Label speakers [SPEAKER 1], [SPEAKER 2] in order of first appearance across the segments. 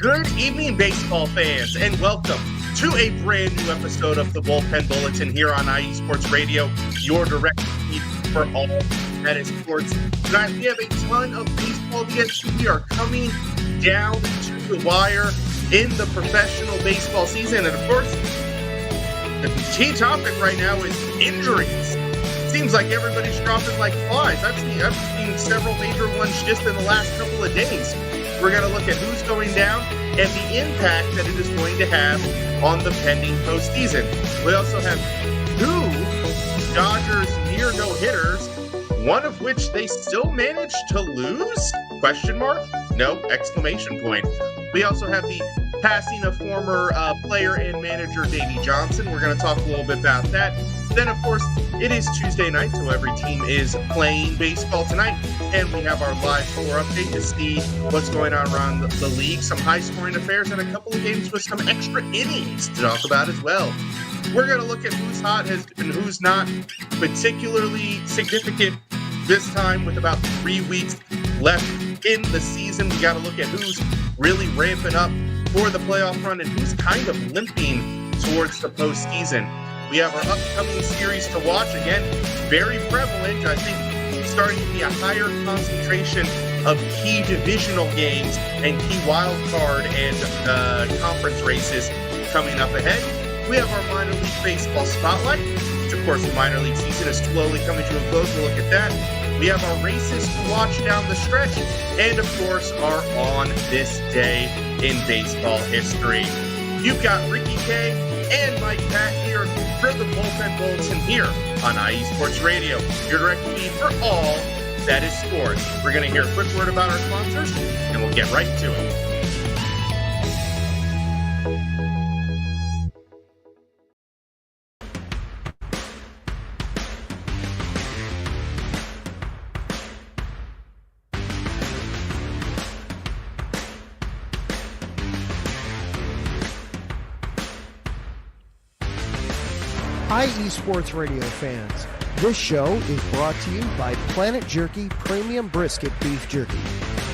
[SPEAKER 1] Good evening, baseball fans, and welcome to a brand new episode of the Bullpen Bulletin here on IE Sports Radio, your direct feed for all that is sports. Tonight, we have a ton of baseball to get to. We are coming down to the wire in the professional baseball season, and of course, the key topic right now is injuries. Seems like everybody's dropping like flies. I've seen several major ones just in the last couple of days. We're going to look at who's going down and the impact that it is going to have on the pending postseason. We also have two Dodgers near no-hitters, one of which they still managed to lose? Question mark? No, exclamation point. We also have the passing of former player and manager Davey Johnson. We're going to talk a little bit about that. Then, of course, it is Tuesday night, so every team is playing baseball tonight. And we have our live score update to see what's going on around the league, some high-scoring affairs, and a couple of games with some extra innings to talk about as well. We're going to look at who's hot and who's not particularly significant this time with about 3 weeks left in the season. We got to look at who's really ramping up for the playoff run and who's kind of limping towards the postseason. We have our upcoming series to watch. Again, very prevalent. I think starting to be a higher concentration of key divisional games and key wild card and conference races coming up ahead. We have our minor league baseball spotlight, which of course the minor league season is slowly coming to a close. We'll look at that. We have our races to watch down the stretch, and of course our on this day in baseball history. You've got Ricky K and Mike Patt here for the Bullpen Bulletin here on IE Sports Radio, your direct feed for all that is sports. We're going to hear a quick word about our sponsors, and we'll get right to it.
[SPEAKER 2] IE Sports Radio fans, this show is brought to you by Planet Jerky Premium Brisket Beef Jerky.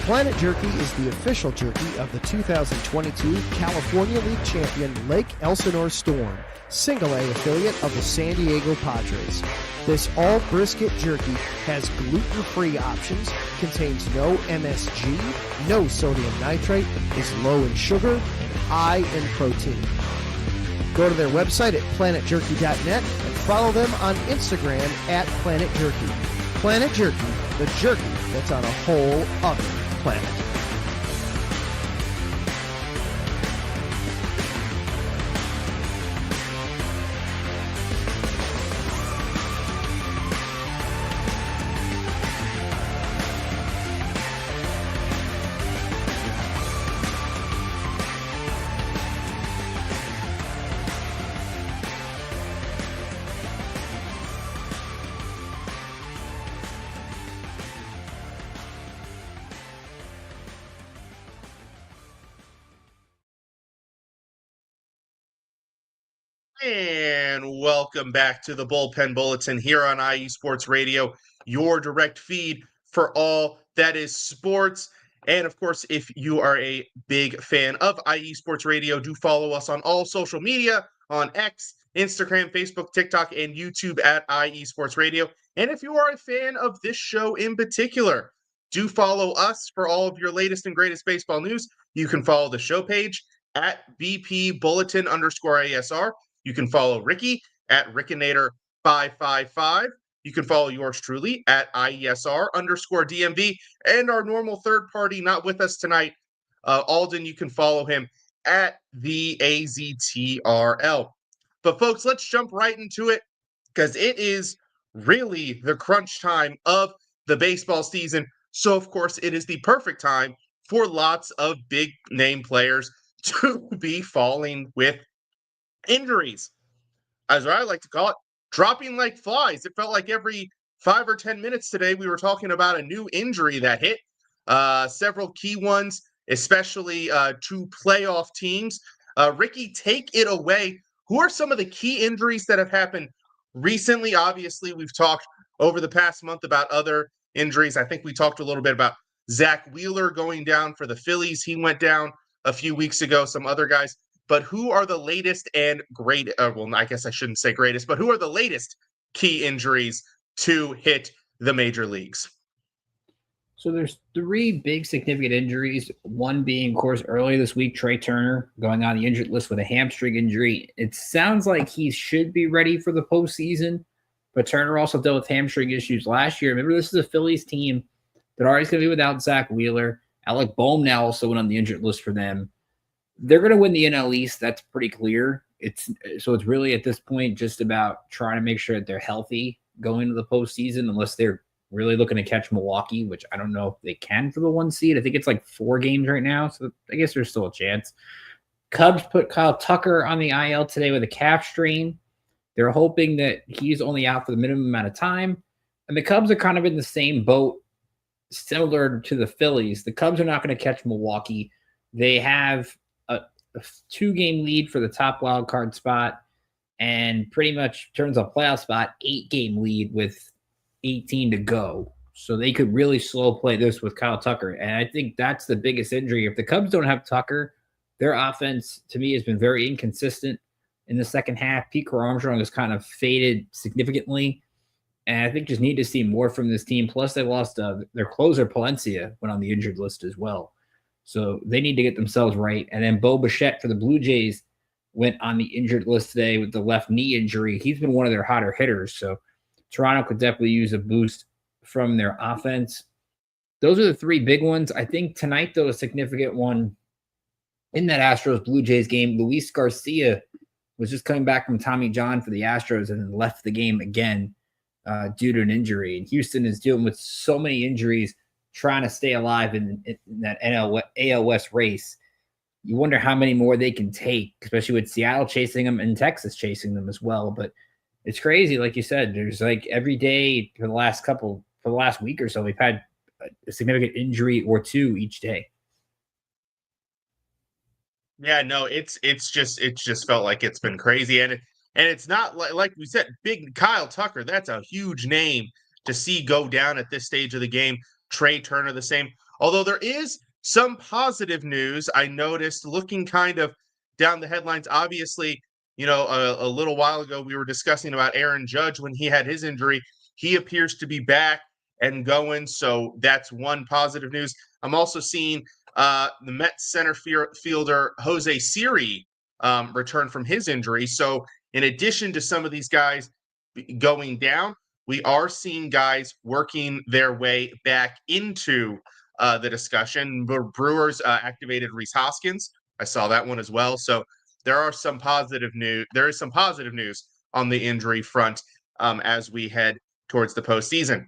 [SPEAKER 2] Planet Jerky is the official jerky of the 2022 California League champion Lake Elsinore Storm, Single A affiliate of the San Diego Padres. This all brisket jerky has gluten-free options, contains no MSG, no sodium nitrate, is low in sugar, and high in protein. Go to their website at planetjerky.net and follow them on Instagram at Planet Jerky. Planet Jerky, the jerky that's on a whole other planet.
[SPEAKER 1] And welcome back to the Bullpen Bulletin here on IE Sports Radio, your direct feed for all that is sports. And of course, if you are a big fan of IE Sports Radio, do follow us on all social media on X, Instagram, Facebook, TikTok, and YouTube at IE Sports Radio. And if you are a fan of this show in particular, do follow us for all of your latest and greatest baseball news. You can follow the show page at BP Bulletin _ASR. You can follow Ricky at Rickinator555. You can follow yours truly at IESR_DMV. And our normal third party not with us tonight, Alden, you can follow him at the AZTRL. But folks, let's jump right into it because it is really the crunch time of the baseball season. So, of course, it is the perfect time for lots of big name players to be falling with injuries, as I like to call it, dropping like flies. It felt like every 5 or 10 minutes today we were talking about a new injury that hit. Several key ones, especially to playoff teams. Ricky, take it away. Who are some of the key injuries that have happened recently? Obviously, we've talked over the past month about other injuries. I think we talked a little bit about Zach Wheeler going down for the Phillies. He went down a few weeks ago, some other guys. But who are the latest and great? Well, I guess I shouldn't say greatest, but who are the latest key injuries to hit the major leagues?
[SPEAKER 3] So there's three big significant injuries. One being, of course, earlier this week, Trey Turner going on the injured list with a hamstring injury. It sounds like he should be ready for the postseason, but Turner also dealt with hamstring issues last year. Remember, this is a Phillies team that are always going to be without Zach Wheeler. Alec Boehm now also went on the injured list for them. They're going to win the NL East. That's pretty clear. It's really at this point just about trying to make sure that they're healthy going into the postseason, unless they're really looking to catch Milwaukee, which I don't know if they can for the 1 seed. I think it's like 4 games right now, so I guess there's still a chance. Cubs put Kyle Tucker on the IL today with a calf strain. They're hoping that he's only out for the minimum amount of time. And the Cubs are kind of in the same boat, similar to the Phillies. The Cubs are not going to catch Milwaukee. They have a 2-game lead for the top wild card spot, and pretty much turns a playoff spot 8-game lead with 18 to go. So they could really slow play this with Kyle Tucker. And I think that's the biggest injury. If the Cubs don't have Tucker, their offense, to me, has been very inconsistent in the second half. Pete Crow Armstrong has kind of faded significantly. And I think just need to see more from this team. Plus, they lost their closer, Palencia, went on the injured list as well. So they need to get themselves right. And then Bo Bichette for the Blue Jays went on the injured list today with the left knee injury. He's been one of their hotter hitters. So Toronto could definitely use a boost from their offense. Those are the 3 big ones. I think tonight, though, a significant one in that Astros-Blue Jays game, Luis Garcia was just coming back from Tommy John for the Astros and then left the game again due to an injury. And Houston is dealing with so many injuries, trying to stay alive in that AL West race. You wonder how many more they can take, especially with Seattle chasing them and Texas chasing them as well. But it's crazy. Like you said, there's like every day for the last week or so, we've had a significant injury or 2 each day.
[SPEAKER 1] Yeah, no, it's just felt like it's been crazy. And it's not like we said, big Kyle Tucker, that's a huge name to see go down at this stage of the game. Trey Turner, the same. Although there is some positive news I noticed looking kind of down the headlines. Obviously, a little while ago we were discussing about Aaron Judge when he had his injury. He appears to be back and going, so that's one positive news. I'm also seeing the Mets center fielder Jose Siri return from his injury. So in addition to some of these guys going down, we are seeing guys working their way back into the discussion. Brewers activated Rhys Hoskins. I saw that one as well. So there is some positive news on the injury front as we head towards the postseason.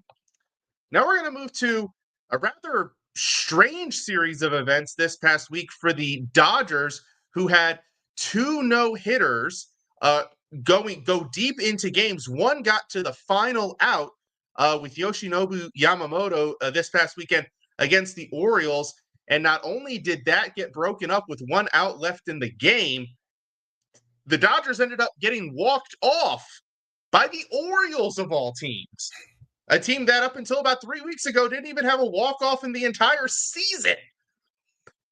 [SPEAKER 1] Now we're going to move to a rather strange series of events this past week for the Dodgers, who had 2 no-hitters go deep into games. One got to the final out with Yoshinobu Yamamoto this past weekend against the Orioles. And not only did that get broken up with 1 out left in the game, the Dodgers ended up getting walked off by the Orioles of all teams. A team that up until about 3 weeks ago didn't even have a walk-off in the entire season.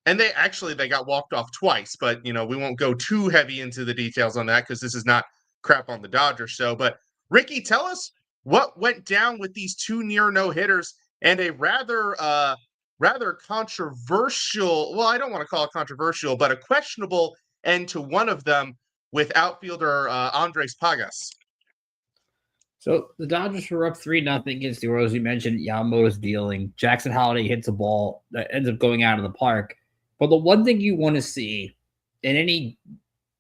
[SPEAKER 1] And they got walked off twice, but, we won't go too heavy into the details on that because this is not Crap on the Dodgers show. But, Ricky, tell us what went down with these 2 near no-hitters and a rather controversial, well, I don't want to call it controversial, but a questionable end to one of them with outfielder Andres Pagas.
[SPEAKER 3] So the Dodgers were up 3-0 against the Orioles. You mentioned Yamamoto's dealing. Jackson Holliday hits a ball that ends up going out of the park. But the one thing you want to see in any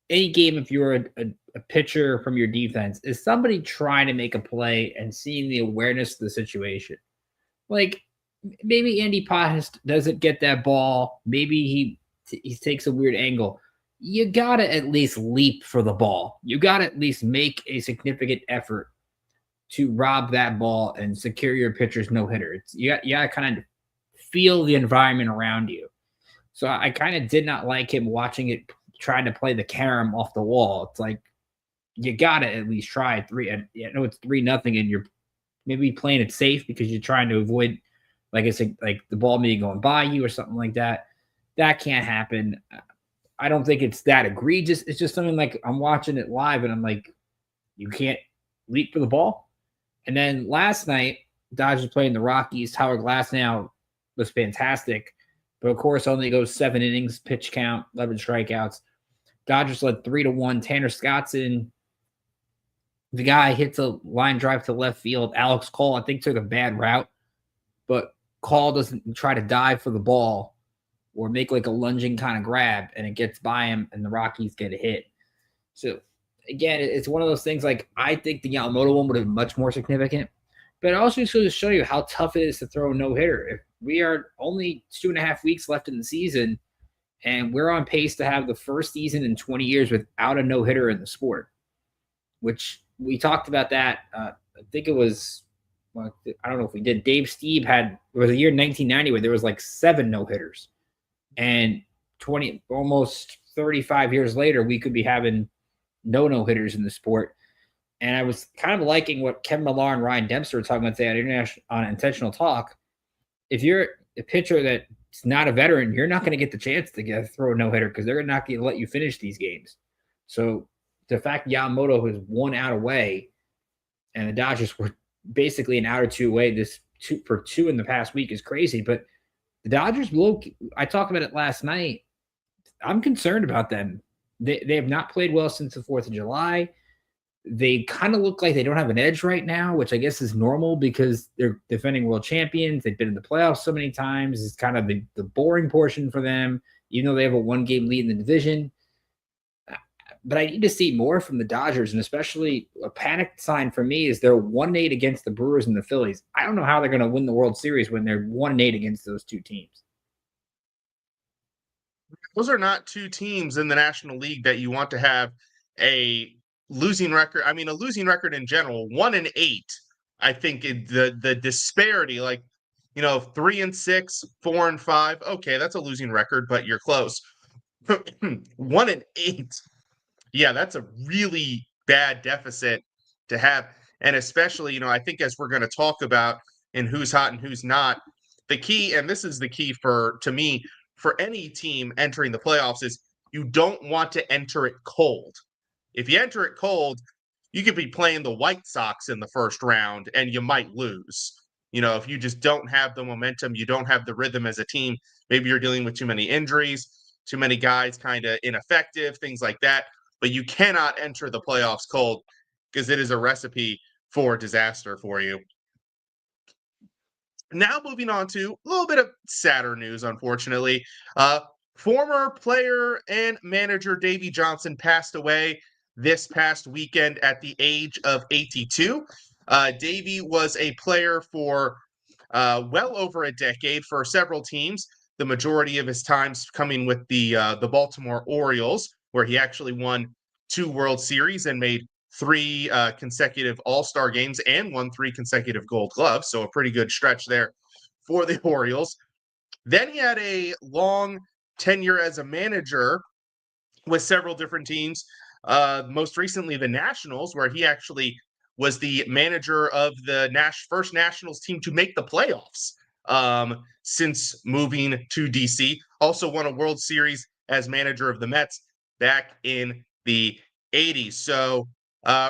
[SPEAKER 3] game, if you're a pitcher from your defense, is somebody trying to make a play and seeing the awareness of the situation. Like maybe Andy Paz doesn't get that ball. Maybe he takes a weird angle. You got to at least leap for the ball. You got to at least make a significant effort to rob that ball and secure your pitcher's no-hitter. You got to kind of feel the environment around you. So I kind of did not like him watching it, trying to play the carom off the wall. It's like, you got to at least try 3. I know it's 3-0 and you're maybe playing it safe because you're trying to avoid, like I said, like the ball maybe going by you or something like that. that can't happen. I don't think it's that egregious. It's just something like I'm watching it live and I'm like, you can't leap for the ball. And then last night, Dodgers playing the Rockies. Howard Glasnow was fantastic, but of course only goes 7 innings, pitch count, 11 strikeouts. Dodgers led 3-1. Tanner Scott's in. The guy hits a line drive to left field. Alex Cole, I think, took a bad route, but Cole doesn't try to dive for the ball or make like a lunging kind of grab, and it gets by him, and the Rockies get a hit. So, again, it's one of those things like I think the Yamamoto one would have been much more significant, but it also just goes to show you how tough it is to throw a no-hitter. If we are only 2.5 weeks left in the season, and we're on pace to have the first season in 20 years without a no-hitter in the sport, which we talked about that. I think it was, well, I don't know if we did. Dave Stieb it was a year 1990 where there was like 7 no-hitters. And almost 35 years later, we could be having no-hitters in the sport. And I was kind of liking what Kevin Millar and Ryan Dempster were talking about today on Intentional Talk. If you're a pitcher that's not a veteran, you're not going to get the chance to throw a no-hitter because they're not going to let you finish these games. So the fact Yamamoto was 1 out away and the Dodgers were basically an out or 2 away for 2 in the past week is crazy. But the Dodgers, I talked about it last night. I'm concerned about them. They have not played well since the 4th of July. They kind of look like they don't have an edge right now, which I guess is normal because they're defending world champions. They've been in the playoffs so many times. It's kind of the boring portion for them, even though they have a 1-game lead in the division. But I need to see more from the Dodgers, and especially a panic sign for me is they're 1-8 against the Brewers and the Phillies. I don't know how they're going to win the World Series when they're 1-8 against those 2 teams.
[SPEAKER 1] Those are not 2 teams in the National League that you want to have a losing record. I mean, a losing record in general, 1-8. I think the disparity, like, 3-6, 4-5. Okay, that's a losing record, but you're close. 1-8. Yeah, that's a really bad deficit to have. And especially, I think as we're going to talk about in who's hot and who's not, the key, and this is the key to me, for any team entering the playoffs is you don't want to enter it cold. If you enter it cold, you could be playing the White Sox in the first round and you might lose. If you just don't have the momentum, you don't have the rhythm as a team, maybe you're dealing with too many injuries, too many guys kind of ineffective, things like that. But you cannot enter the playoffs cold because it is a recipe for disaster for you. Now moving on to a little bit of sadder news, unfortunately. Former player and manager Davey Johnson passed away this past weekend at the age of 82. Davey was a player for well over a decade for several teams, the majority of his times coming with the Baltimore Orioles, where he actually won 2 World Series and made 3 consecutive All-Star games and won 3 consecutive Gold Gloves. So a pretty good stretch there for the Orioles. Then he had a long tenure as a manager with several different teams. Most recently, the Nationals, where he actually was the manager of the first Nationals team to make the playoffs since moving to DC. Also won a World Series as manager of the Mets back in the 80s. So,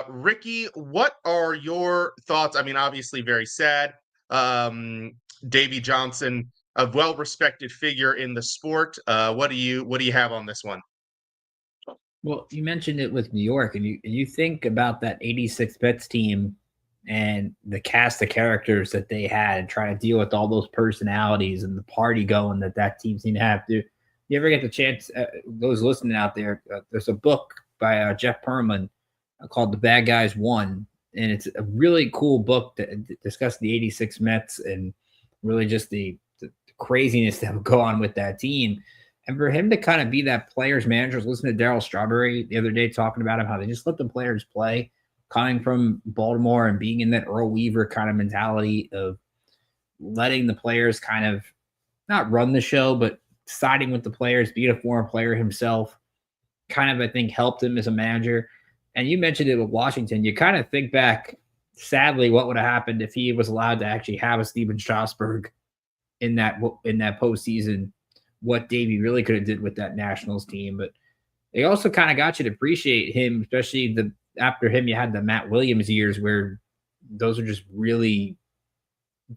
[SPEAKER 1] Ricky, what are your thoughts? I mean, obviously very sad. Davey Johnson, a well-respected figure in the sport. What do you have on this one?
[SPEAKER 3] Well, you mentioned it with New York, and you think about that 86 Mets team and the cast of characters that they had, trying to deal with all those personalities and the party going that team seemed to have. Do you ever get the chance, those listening out there, there's a book by Jeff Perlman called The Bad Guys Won, and it's a really cool book to discuss the 86 Mets and really just the craziness that would go on with that team. And for him to kind of be that player's manager, listen to Darryl Strawberry the other day talking about him, how they just let the players play, coming from Baltimore and being in that Earl Weaver kind of mentality of letting the players kind of not run the show, but siding with the players, being a former player himself, kind of, I think, helped him as a manager. And you mentioned it with Washington. You kind of think back, sadly, what would have happened if he was allowed to actually have a Steven Strasburg in that postseason what Davey really could have did with that Nationals team. But they also kind of got you to appreciate him, especially after him, you had the Matt Williams years where those are just really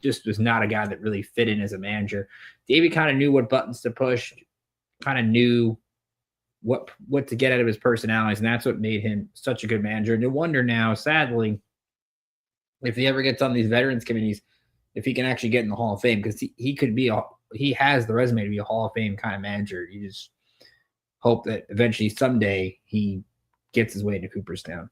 [SPEAKER 3] just was not a guy that really fit in as a manager. Davey kind of knew what buttons to push, kind of knew what to get out of his personalities, and that's what made him such a good manager. No wonder now, sadly, if he ever gets on these veterans committees, if he can actually get in the Hall of Fame, because he has the resume to be a Hall of Fame kind of manager. You just hope that eventually someday he gets his way into Cooperstown.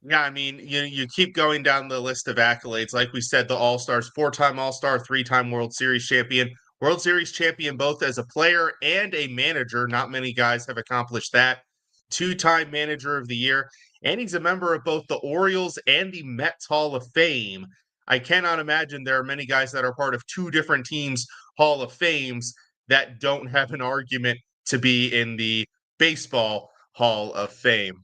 [SPEAKER 1] Yeah, I mean, you keep going down the list of accolades. Like we said, the All-Stars, 4-time All-Star, 3-time World Series champion, World Series champion both as a player and a manager. Not many guys have accomplished that. 2-time Manager of the Year, and he's a member of both the Orioles and the Mets Hall of Fame. I cannot imagine there are many guys that are part of 2 different teams' Hall of Fames that don't have an argument to be in the Baseball Hall of Fame.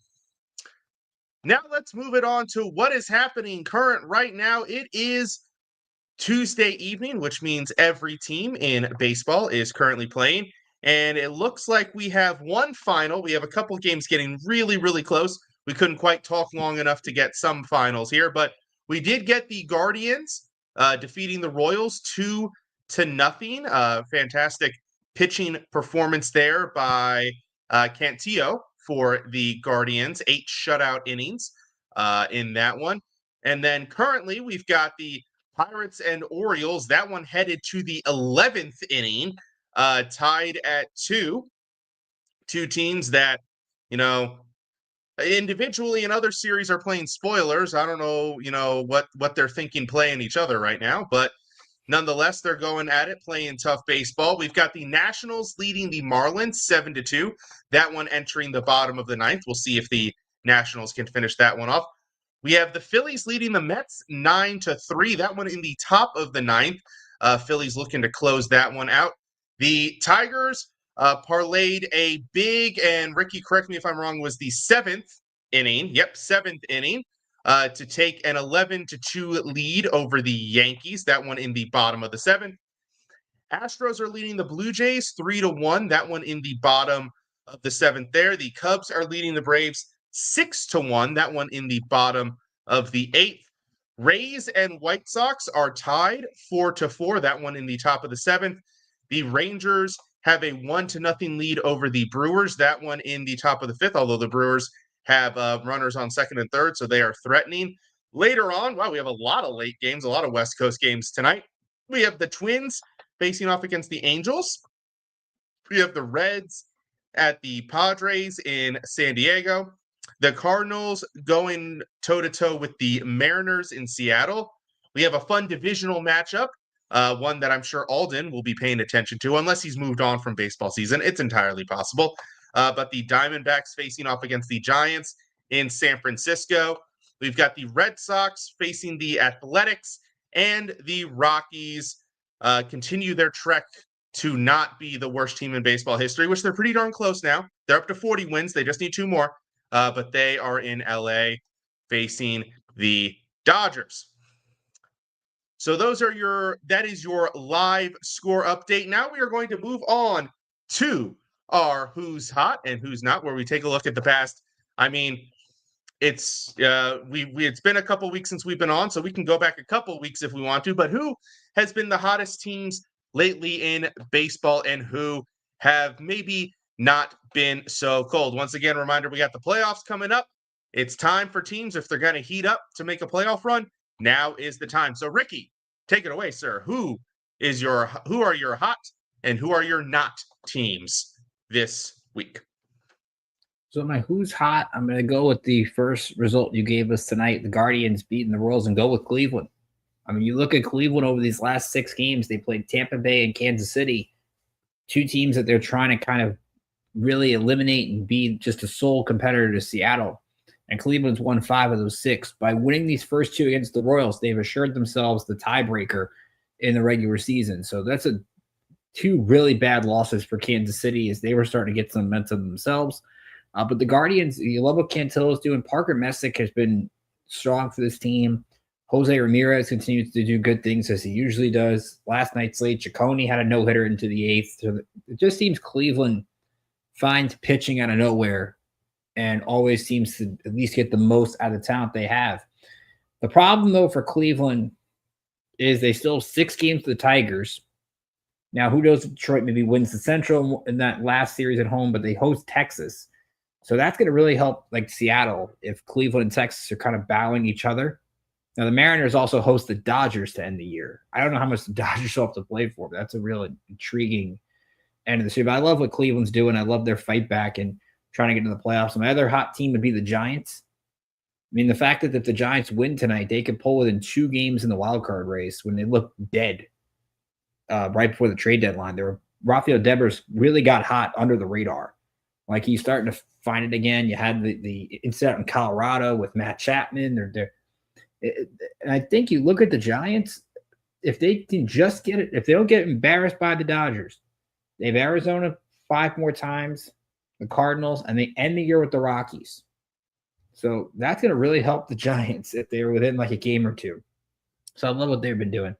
[SPEAKER 1] Now let's move it on to what is happening current right now. It is Tuesday evening, which means every team in baseball is currently playing. And it looks like we have one final. We have a couple games getting really, really close. We couldn't quite talk long enough to get some finals here, but we did get the Guardians defeating the Royals 2-0. Fantastic pitching performance there by Cantillo for the Guardians, 8 shutout innings in that one. And then currently we've got the Pirates and Orioles, that one headed to the 11th inning, tied at 2. 2 teams that, individually in other series are playing spoilers. I don't know, what they're thinking playing each other right now, but nonetheless, they're going at it, playing tough baseball. We've got the Nationals leading the Marlins 7-2. That one entering the bottom of the 9th. We'll see if the Nationals can finish that one off. We have the Phillies leading the Mets 9-3. That one in the top of the 9th. Phillies looking to close that one out. The Tigers parlayed a big, and Ricky, correct me if I'm wrong, was the 7th inning. Yep, 7th inning. To take an 11-2 lead over the Yankees. That one in the bottom of the 7th. Astros are leading the Blue Jays 3-1. That one in the bottom of the 7th there. The Cubs are leading the Braves 6-1. That one in the bottom of the 8th. Rays and White Sox are tied 4-4. That one in the top of the 7th. The Rangers have a 1-0 lead over the Brewers. That one in the top of the 5th, although the Brewers have runners on 2nd and 3rd, so they are threatening. Later on, wow, we have a lot of late games, a lot of West Coast games tonight. We have the Twins facing off against the Angels. We have the Reds at the Padres in San Diego. The Cardinals going toe-to-toe with the Mariners in Seattle. We have a fun divisional matchup, one that I'm sure Alden will be paying attention to, unless he's moved on from baseball season. It's entirely possible. But the Diamondbacks facing off against the Giants in San Francisco. We've got the Red Sox facing the Athletics, and the Rockies continue their trek to not be the worst team in baseball history, which they're pretty darn close now. They're up to 40 wins. They just need 2 more. But they are in LA facing the Dodgers. So that is your live score update. Now we are going to move on to our Who's Hot and Who's Not, where we take a look at the past. I mean, it's been a couple weeks since we've been on, so we can go back a couple weeks if we want to. But who has been the hottest teams lately in baseball, and who have maybe not been so cold? Once again, reminder, we got the playoffs coming up. It's time for teams, if they're going to heat up to make a playoff run, now is the time. So Ricky, take it away, sir. Who are your hot and who are your not teams this week?
[SPEAKER 3] So my who's hot, I'm going to go with the first result you gave us tonight, the Guardians beating the Royals, and go with Cleveland. I mean, you look at Cleveland over these last 6 games, they played Tampa Bay and Kansas City, 2 teams that they're trying to kind of really eliminate and be just a sole competitor to Seattle. And Cleveland's won 5 of those 6. By winning these first 2 against the Royals, they've assured themselves the tiebreaker in the regular season. So that's 2 really bad losses for Kansas City as they were starting to get some momentum themselves. But the Guardians, you love what Cantillo's doing. Parker Messick has been strong for this team. Jose Ramirez continues to do good things as he usually does. Last night's slate, Ciccone had a no-hitter into the eighth. So it just seems Cleveland finds pitching out of nowhere and always seems to at least get the most out of the talent they have. The problem, though, for Cleveland is they still have 6 games to the Tigers. Now, who knows if Detroit maybe wins the Central in that last series at home, but they host Texas. So that's going to really help like Seattle if Cleveland and Texas are kind of battling each other. Now, the Mariners also host the Dodgers to end the year. I don't know how much the Dodgers will have to play for, but that's a real intriguing end of the series. But I love what Cleveland's doing. I love their fight back and trying to get into the playoffs. My other hot team would be the Giants. I mean, the fact that if the Giants win tonight, they could pull within 2 games in the wild card race when they look dead right before the trade deadline. Rafael Devers really got hot under the radar. Like he's starting to find it again. You had the incident in Colorado with Matt Chapman. And I think you look at the Giants, if they can just get it, if they don't get embarrassed by the Dodgers, they have Arizona 5 more times, the Cardinals, and they end the year with the Rockies. So that's going to really help the Giants if they're within like a game or 2. So I love what they've been doing.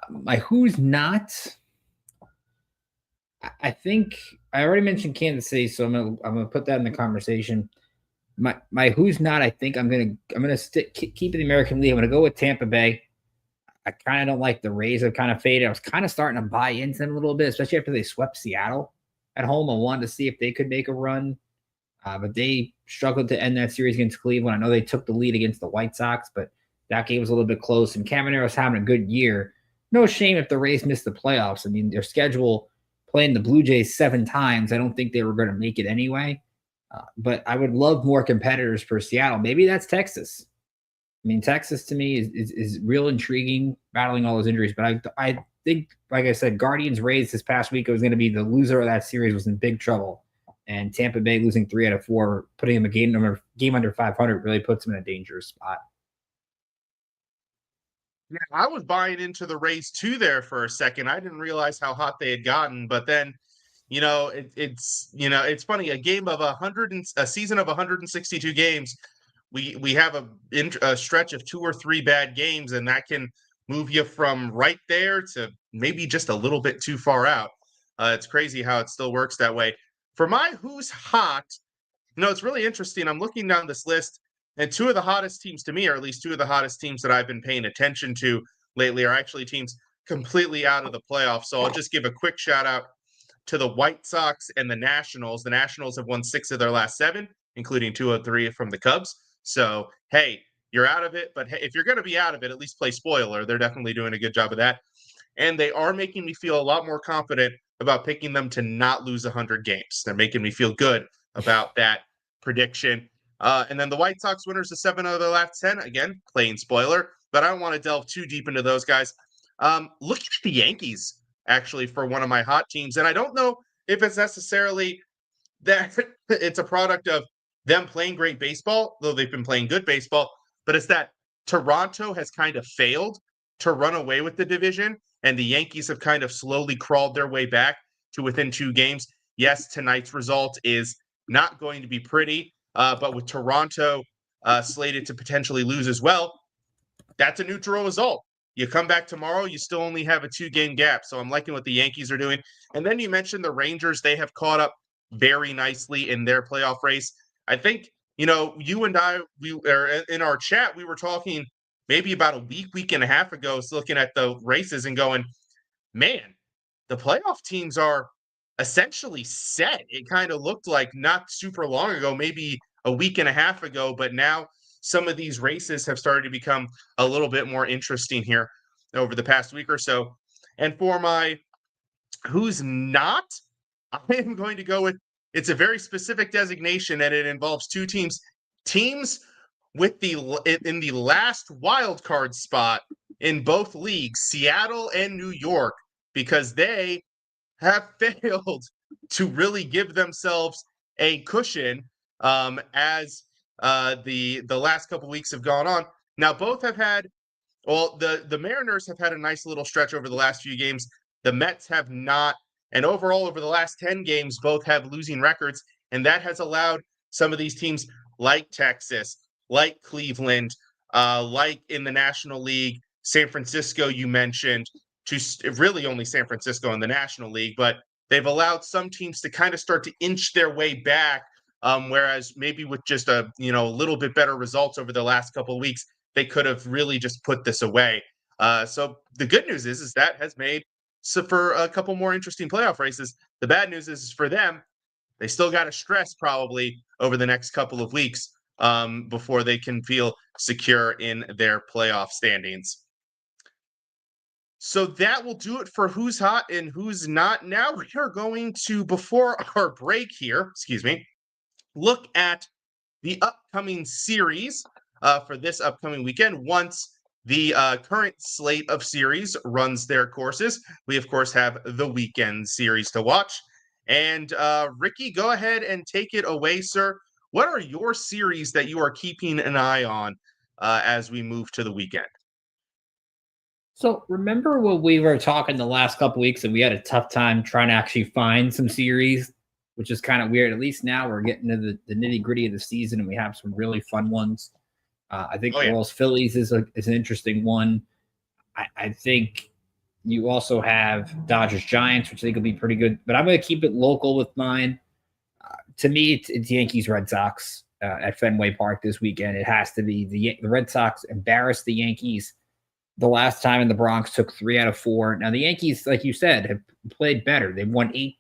[SPEAKER 3] My who's not, I think I already mentioned Kansas City, so I'm gonna put that in the conversation. My who's not, I think I'm gonna keep in the American League. I'm gonna go with Tampa Bay. I kind of don't like the Rays have kind of faded. I was kind of starting to buy into them a little bit, especially after they swept Seattle at home. I wanted to see if they could make a run, but they struggled to end that series against Cleveland. I know they took the lead against the White Sox, but that game was a little bit close. And Camaro's having a good year. No shame if the Rays missed the playoffs. I mean, their schedule playing the Blue Jays 7 times, I don't think they were going to make it anyway. But I would love more competitors for Seattle. Maybe that's Texas. I mean, Texas to me is real intriguing, battling all those injuries. But I think, like I said, Guardians Rays this past week, it was going to be the loser of that series was in big trouble. And Tampa Bay losing 3 out of 4, putting them a game under 500 really puts them in a dangerous spot.
[SPEAKER 1] Yeah, I was buying into the Rays too there for a second. I didn't realize how hot they had gotten, but then, it's funny. A season of 162 games, we have a stretch of 2 or 3 bad games, and that can move you from right there to maybe just a little bit too far out. It's crazy how it still works that way. For my who's hot, it's really interesting. I'm looking down this list. And 2 of the hottest teams to me, or at least 2 of the hottest teams that I've been paying attention to lately, are actually teams completely out of the playoffs. So I'll just give a quick shout out to the White Sox and the Nationals. The Nationals have won 6 of their last 7, including 2 of 3 from the Cubs. So, hey, you're out of it. But hey, if you're going to be out of it, at least play spoiler. They're definitely doing a good job of that. And they are making me feel a lot more confident about picking them to not lose 100 games. They're making me feel good about that prediction. And then the White Sox winners of 7 of their last 10. Again, playing spoiler, but I don't want to delve too deep into those guys. Looking at the Yankees, actually, for one of my hot teams. And I don't know if it's necessarily that it's a product of them playing great baseball, though they've been playing good baseball, but it's that Toronto has kind of failed to run away with the division, and the Yankees have kind of slowly crawled their way back to within 2 games. Yes, tonight's result is not going to be pretty. But with Toronto slated to potentially lose as well, that's a neutral result. You come back tomorrow, you still only have a 2-game gap. So I'm liking what the Yankees are doing. And then you mentioned the Rangers. They have caught up very nicely in their playoff race. I think, you and I, in our chat, we were talking maybe about a week and a half ago, looking at the races and going, man, the playoff teams are essentially set. It kind of looked like not super long ago, maybe a week and a half ago, but now some of these races have started to become a little bit more interesting here over the past week or so. And for my who's not, I am going to go with, it's a very specific designation, and it involves 2 teams with in the last wild card spot in both leagues, Seattle and New York, because they have failed to really give themselves a cushion as the last couple weeks have gone on. Now, both have had, the Mariners have had a nice little stretch over the last few games. The Mets have not, and overall over the last 10 games, both have losing records, and that has allowed some of these teams like Texas, like Cleveland, like in the National League, San Francisco, you mentioned, really only San Francisco in the National League, but they've allowed some teams to kind of start to inch their way back. Whereas maybe with just a little bit better results over the last couple of weeks, they could have really just put this away. So the good news is that has made for a couple more interesting playoff races. The bad news is for them, they still got to stress probably over the next couple of weeks before they can feel secure in their playoff standings. So that will do it for who's hot and who's not. Now we are going to, before our break here, look at the upcoming series for this upcoming weekend. Once the current slate of series runs their courses, we, of course, have the weekend series to watch. And Ricky, go ahead and take it away, sir. What are your series that you are keeping an eye on as we move to the weekend?
[SPEAKER 3] So remember when we were talking the last couple weeks and we had a tough time trying to actually find some series, which is kind of weird. At least now we're getting to the nitty gritty of the season and we have some really fun ones. I think Royals Phillies is an interesting one. I think you also have Dodgers Giants, which I think will be pretty good. But I'm going to keep it local with mine. To me, it's Yankees Red Sox at Fenway Park this weekend. It has to be the Red Sox embarrassed the Yankees the last time in the Bronx, took 3 out of 4. Now the Yankees, like you said, have played better. They've won 8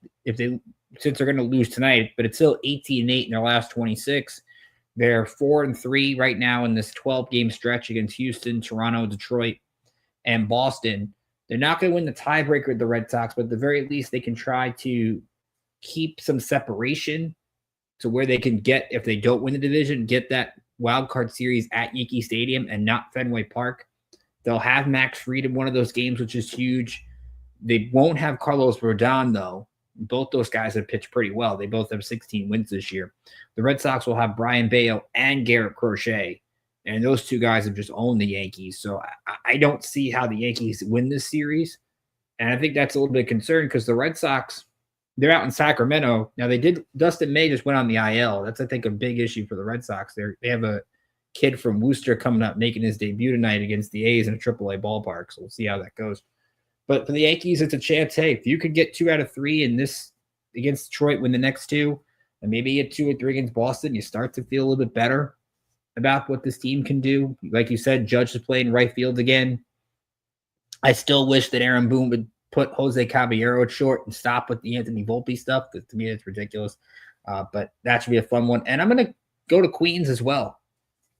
[SPEAKER 3] since they're going to lose tonight, but it's still 18-8 in their last 26. They're 4-3 right now in this 12-game stretch against Houston, Toronto, Detroit, and Boston. They're not going to win the tiebreaker with the Red Sox, but at the very least, they can try to keep some separation to where they can get, if they don't win the division, get that wild card series at Yankee Stadium and not Fenway Park. They'll have Max Fried in one of those games, which is huge. They won't have Carlos Rodon, though. Both those guys have pitched pretty well. They both have 16 wins this year. The Red Sox will have Brian Bayo and Garrett Crochet, and those two guys have just owned the Yankees. So I don't see how the Yankees win this series, and I think that's a little bit of concern because the Red Sox, they're out in Sacramento. Now, Dustin May just went on the IL. That's, I think, a big issue for the Red Sox. They have a kid from Worcester coming up, making his debut tonight against the A's in a AAA ballpark. So we'll see how that goes. But for the Yankees, it's a chance. Hey, if you could get 2 out of 3 in this against Detroit, win the next 2, and maybe get 2 or 3 against Boston, you start to feel a little bit better about what this team can do. Like you said, Judge is playing right field again. I still wish that Aaron Boone would put Jose Caballero at short and stop with the Anthony Volpe stuff, because to me, it's ridiculous. But that should be a fun one. And I'm going to go to Queens as well.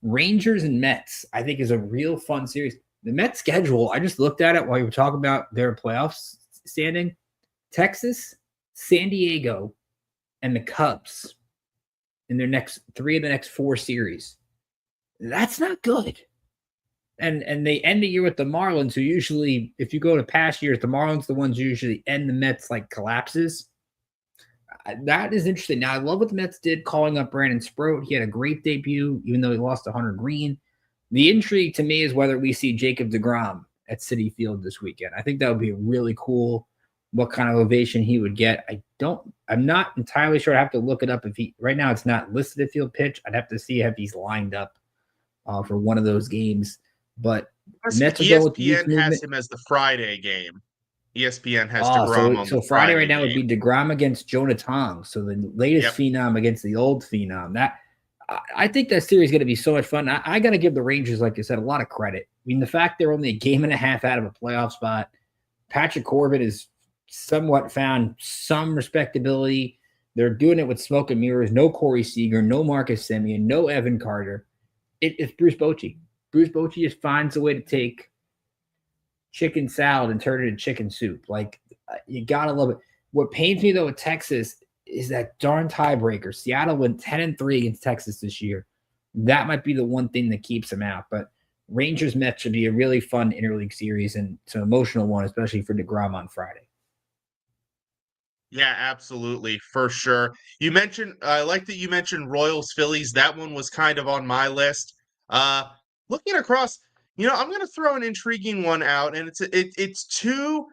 [SPEAKER 3] Rangers and Mets, I think, is a real fun series. The Mets schedule, I just looked at it while you were talking about their playoffs standing. Texas, San Diego, and the Cubs in their next 3 of the next 4 series. That's not good. And they end the year with the Marlins, who usually, if you go to past years, the Marlins, the ones who usually end the Mets like collapses. That is interesting. Now, I love what the Mets did calling up Brandon Sproat. He had a great debut, even though he lost to Hunter Green. The intrigue to me is whether we see Jacob deGrom at Citi Field this weekend. I think that would be really cool, what kind of ovation he would get. I'm not entirely sure. I have to look it up. Right now it's not listed at field pitch. I'd have to see if he's lined up for one of those games. But
[SPEAKER 1] Mets ESPN has him as the Friday game. ESPN has DeGrom on
[SPEAKER 3] so Friday right now would be DeGrom against Jonah Tong. So the latest phenom against the old phenom. I think that series is going to be so much fun. I got to give the Rangers, like I said, a lot of credit. I mean, the fact they're only a game and a half out of a playoff spot. Patrick Corbin has somewhat found some respectability. They're doing it with smoke and mirrors. No Corey Seager, no Marcus Semien, no Evan Carter. It's Bruce Bochy. Bruce Bochy just finds a way to take chicken salad and turn it into chicken soup. Like, you got to love it. What pains me, though, with Texas is that darn tiebreaker. Seattle went 10-3 against Texas this year. That might be the one thing that keeps them out. But Rangers Mets should be a really fun interleague series, and it's an emotional one, especially for DeGrom on Friday.
[SPEAKER 1] Yeah, absolutely, for sure. You mentioned, I like that you mentioned Royals Phillies. That one was kind of on my list. Looking across, I'm going to throw an intriguing one out, and it's 2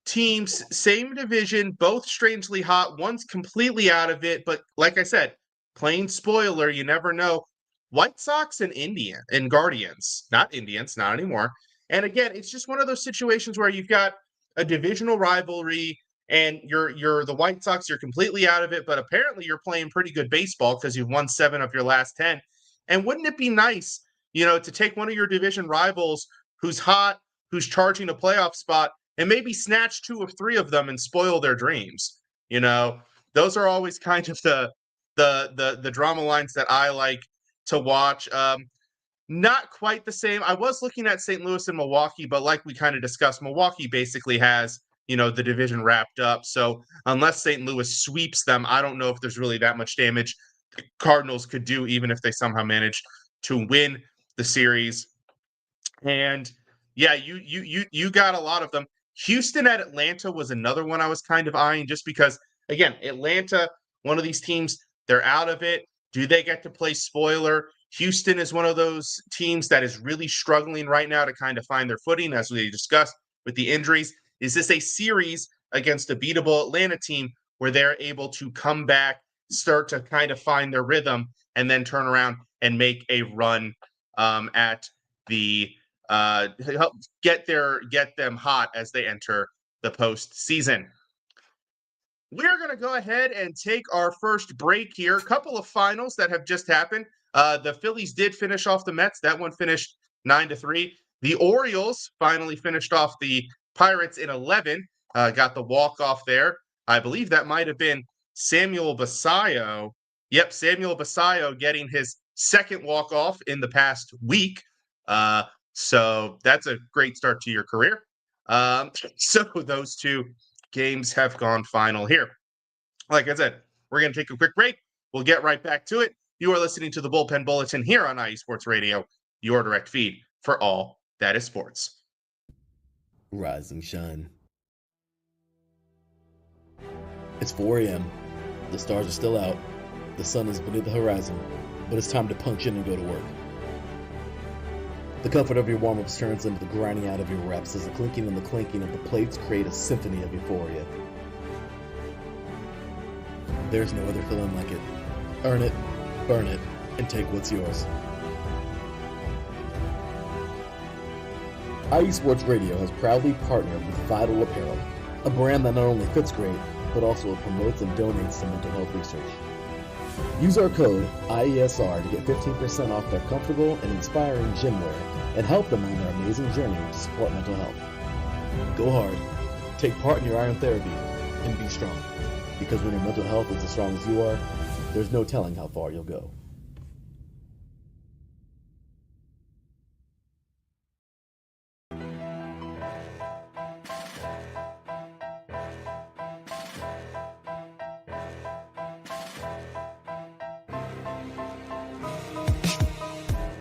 [SPEAKER 1] teams, same division, both strangely hot. One's completely out of it, but like I said, plain spoiler, you never know. White Sox and Guardians, not Indians, not anymore. And again, it's just one of those situations where you've got a divisional rivalry and you're the White Sox, you're completely out of it, but apparently you're playing pretty good baseball because you've won 7 of your last 10. And wouldn't it be nice, to take one of your division rivals who's hot, who's charging a playoff spot, and maybe snatch 2 or 3 of them and spoil their dreams? Those are always kind of the drama lines that I like to watch. Not quite the same. I was looking at St. Louis and Milwaukee, but like we kind of discussed, Milwaukee basically has, the division wrapped up. So unless St. Louis sweeps them, I don't know if there's really that much damage the Cardinals could do, even if they somehow manage to win the series. And yeah, you got a lot of them. Houston at Atlanta was another one I was kind of eyeing just because, again, Atlanta, one of these teams, they're out of it. Do they get to play spoiler? Houston is one of those teams that is really struggling right now to kind of find their footing, as we discussed with the injuries. Is this a series against a beatable Atlanta team where they're able to come back, start to kind of find their rhythm, and then turn around and make a run at the help get them hot as they enter the postseason? We're going to go ahead and take our first break here. A couple of finals that have just happened. The Phillies did finish off the Mets. That one finished 9-3. The Orioles finally finished off the Pirates in 11. Got the walk-off there. I believe that might have been Samuel Basallo. Yep, Samuel Basallo getting his second walk-off in the past week. So that's a great start to your career. So those two games have gone final here. Like I said, we're going to take a quick break. We'll get right back to it. You are listening to the Bullpen Bulletin here on IE Sports Radio, your direct feed for all that is sports.
[SPEAKER 4] Rise and shine. It's 4 a.m. The stars are still out. The sun is beneath the horizon, but it's time to punch in and go to work. The comfort of your warm-ups turns into the grinding out of your reps as the clinking and the clanking of the plates create a symphony of euphoria. There's no other feeling like it. Earn it, burn it, and take what's yours. IE Sports Radio has proudly partnered with Vital Apparel, a brand that not only fits great, but also promotes and donates to mental health research. Use our code IESR to get 15% off their comfortable and inspiring gym wear and help them on their amazing journey to support mental health. Go hard, take part in your iron therapy, and be strong. Because when your mental health is as strong as you are, there's no telling how far you'll go.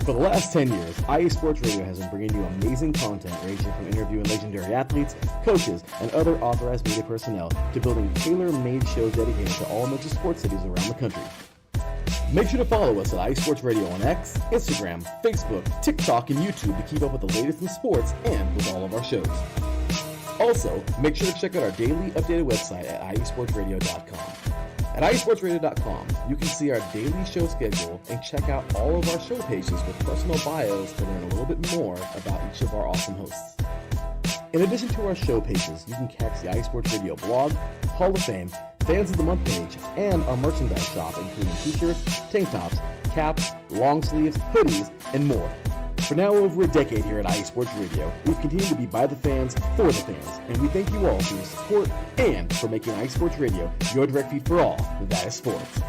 [SPEAKER 4] For the last 10 years, IE Sports Radio has been bringing you amazing content ranging from interviewing legendary athletes, coaches, and other authorized media personnel to building tailor-made shows dedicated to all major sports cities around the country. Make sure to follow us at IE Sports Radio on X, Instagram, Facebook, TikTok, and YouTube to keep up with the latest in sports and with all of our shows. Also, make sure to check out our daily updated website at iesportsradio.com. At iesportsradio.com, you can see our daily show schedule and check out all of our show pages with personal bios to learn a little bit more about each of our awesome hosts. In addition to our show pages, you can catch the IE Sports Radio blog, Hall of Fame, Fans of the Month page, and our merchandise shop, including t-shirts, tank tops, caps, long sleeves, hoodies, and more. For now over a decade here at IE Sports Radio, we've continued to be by the fans, for the fans, and we thank you all for your support and for making IE Sports Radio your direct feed for all that is sports.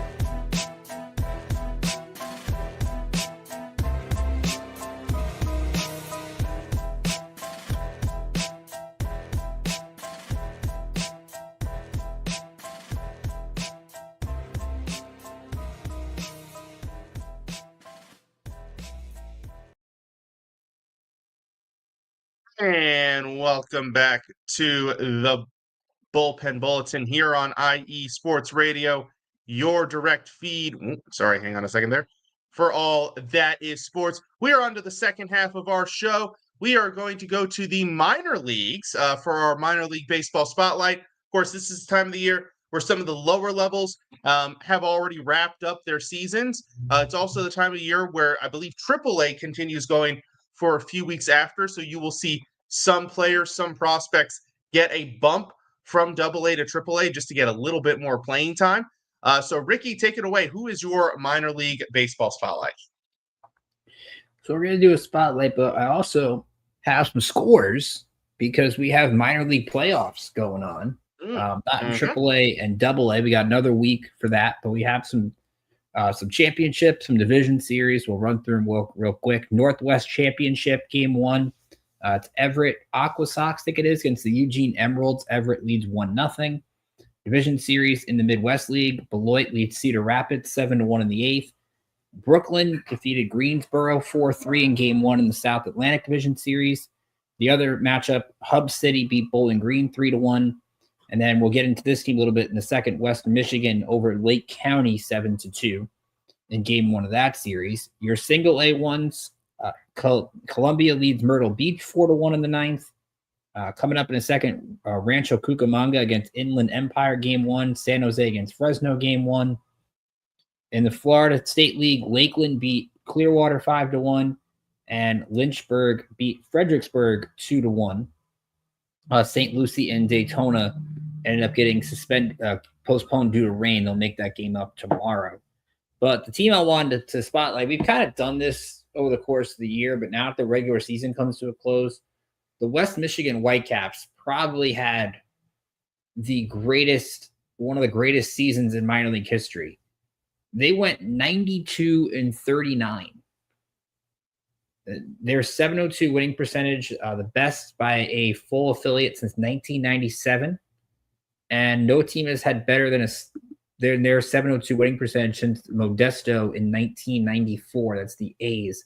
[SPEAKER 1] And welcome back to the Bullpen Bulletin here on IE Sports Radio, your direct feed. Sorry, hang on a second there. For all that is sports. We are on to the second half of our show. We are going to go to the minor leagues for our minor league baseball spotlight. Of course, this is the time of the year where some of the lower levels have already wrapped up their seasons. It's also the time of year where I believe AAA continues going for a few weeks after. So you will see some players, some prospects get a bump from AA to AAA just to get a little bit more playing time. So Ricky, take it away. Who is your minor league baseball spotlight?
[SPEAKER 3] So we're going to do a spotlight, but I also have some scores because we have minor league playoffs going on. Not in AAA and AA. We got another week for that, but we have some championships, some division series. We'll run through them real quick. Northwest Championship, Game 1. It's Everett Aqua Sox, I think it is, against the Eugene Emeralds. Everett leads 1-0. Division series in the Midwest League. Beloit leads Cedar Rapids 7-1 in the 8th. Brooklyn defeated Greensboro 4-3 in Game 1 in the South Atlantic Division Series. The other matchup, Hub City beat Bowling Green 3-1. And then we'll get into this team a little bit in the second. Western Michigan over Lake County 7-2 in Game 1 of that series. Your single A ones, Columbia leads Myrtle Beach 4-1 in the 9th. Coming up in a second, Rancho Cucamonga against Inland Empire Game 1. San Jose against Fresno Game 1. In the Florida State League, Lakeland beat Clearwater 5-1, and Lynchburg beat Fredericksburg 2-1. St. Lucie and Daytona ended up getting postponed due to rain. They'll make that game up tomorrow. But the team I wanted to spotlight, we've kind of done this over the course of the year, but now that the regular season comes to a close, the West Michigan Whitecaps probably had one of the greatest seasons in minor league history. They went 92-39. Their 702 winning percentage, the best by a full affiliate since 1997. And no team has had better than their 702 winning percentage since Modesto in 1994. That's the A's.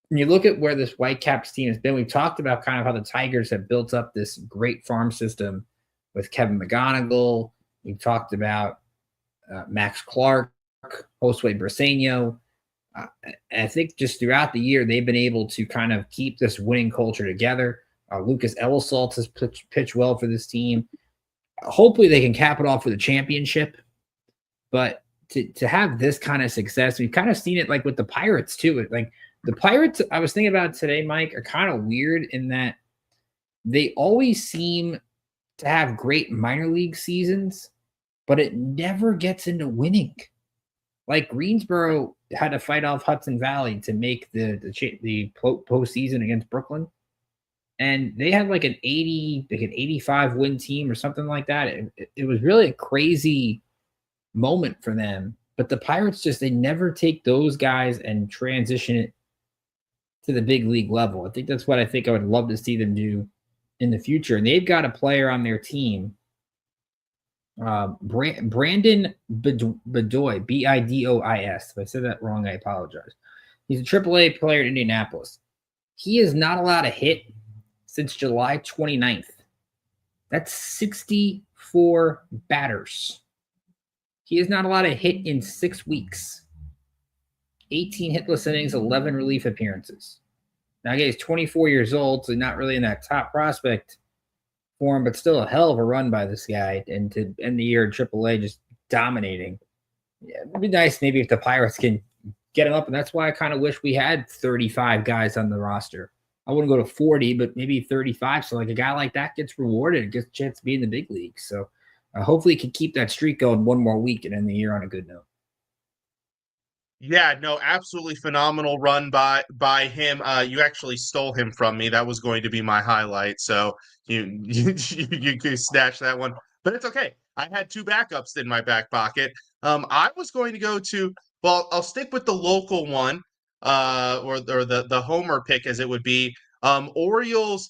[SPEAKER 3] When you look at where this Whitecaps team has been, we've talked about kind of how the Tigers have built up this great farm system with Kevin McGonigal. We've talked about Max Clark, Josue Briseño. I think just throughout the year, they've been able to kind of keep this winning culture together. Lucas Ellisalt has pitched well for this team. Hopefully they can cap it off with a championship. But to have this kind of success, we've kind of seen it like with the Pirates too. Like the Pirates, I was thinking about today, Mike, are kind of weird in that they always seem to have great minor league seasons, but it never gets into winning. Like Greensboro had to fight off Hudson Valley to make the postseason against Brooklyn, and they had like an 85 win team or something like that. It was really a crazy moment for them. But the Pirates they never take those guys and transition it to the big league level. I think that's what I would love to see them do in the future. And they've got a player on their team. Brandon Bedoy, Bidois. If I said that wrong, I apologize. He's a AAA player in Indianapolis. He is not allowed a hit since July 29th. That's 64 batters. He is not allowed a hit in 6 weeks. 18 hitless innings, 11 relief appearances. Now, again, he's 24 years old, so not really in that top prospect form, but still a hell of a run by this guy. And to end the year in AAA just dominating. Yeah, it'd be nice maybe if the Pirates can get him up, and that's why I kind of wish we had 35 guys on the roster. I wouldn't go to 40, but maybe 35. So like a guy like that gets rewarded and gets a chance to be in the big league. So hopefully he can keep that streak going one more week and end the year on a good note.
[SPEAKER 1] Yeah, no, absolutely phenomenal run by him. You actually stole him from me. That was going to be my highlight. So you could snatch that one, but it's okay. I had 2 backups in my back pocket. I was going to go to, well, I'll stick with the local one, or the homer pick as it would be. Orioles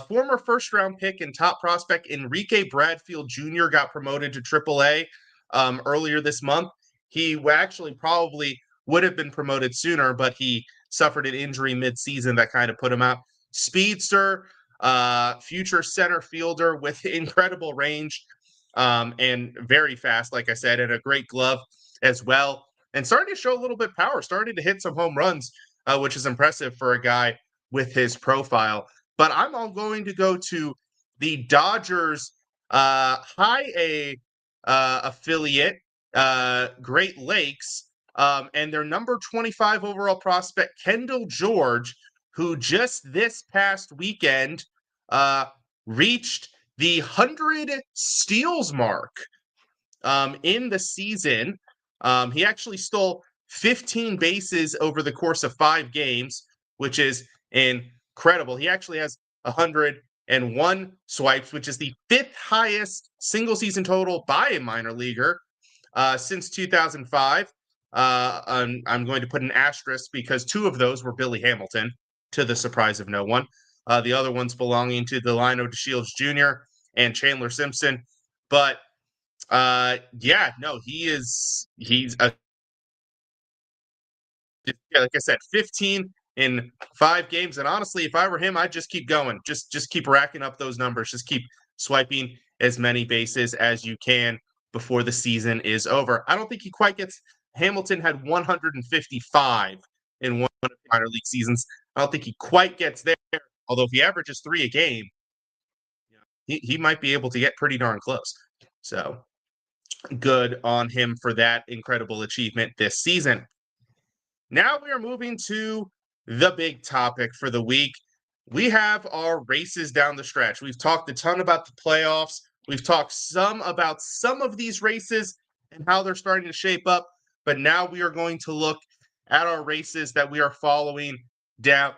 [SPEAKER 1] former first round pick and top prospect Enrique Bradfield Jr. got promoted to AAA earlier this month. He actually probably would have been promoted sooner, but he suffered an injury mid-season that kind of put him out. Speedster, future center fielder with incredible range and very fast, like I said, and a great glove as well. And starting to show a little bit of power, starting to hit some home runs, which is impressive for a guy with his profile. But I'm all going to go to the Dodgers high A affiliate, Great Lakes, and their number 25 overall prospect, Kendall George, who just this past weekend reached the 100 steals mark in the season. He actually stole 15 bases over the course of 5 games, which is incredible. He actually has 101 swipes, which is the 5th highest single season total by a minor leaguer since 2005. I'm going to put an asterisk because 2 of those were Billy Hamilton, to the surprise of no one. The other ones belonging to Delino DeShields Jr. and Chandler Simpson. But he's like I said, 15 in 5 games. And honestly, if I were him, I'd just keep going. Just keep racking up those numbers. Just keep swiping as many bases as you can before the season is over. I don't think he quite gets. Hamilton had 155 in one of the minor league seasons. I don't think he quite gets there. Although if he averages 3 a game, he might be able to get pretty darn close. So good on him for that incredible achievement this season. Now we are moving to the big topic for the week. We have our races down the stretch. We've talked a ton about the playoffs. We've talked some about some of these races and how they're starting to shape up. But now we are going to look at our races that we are following down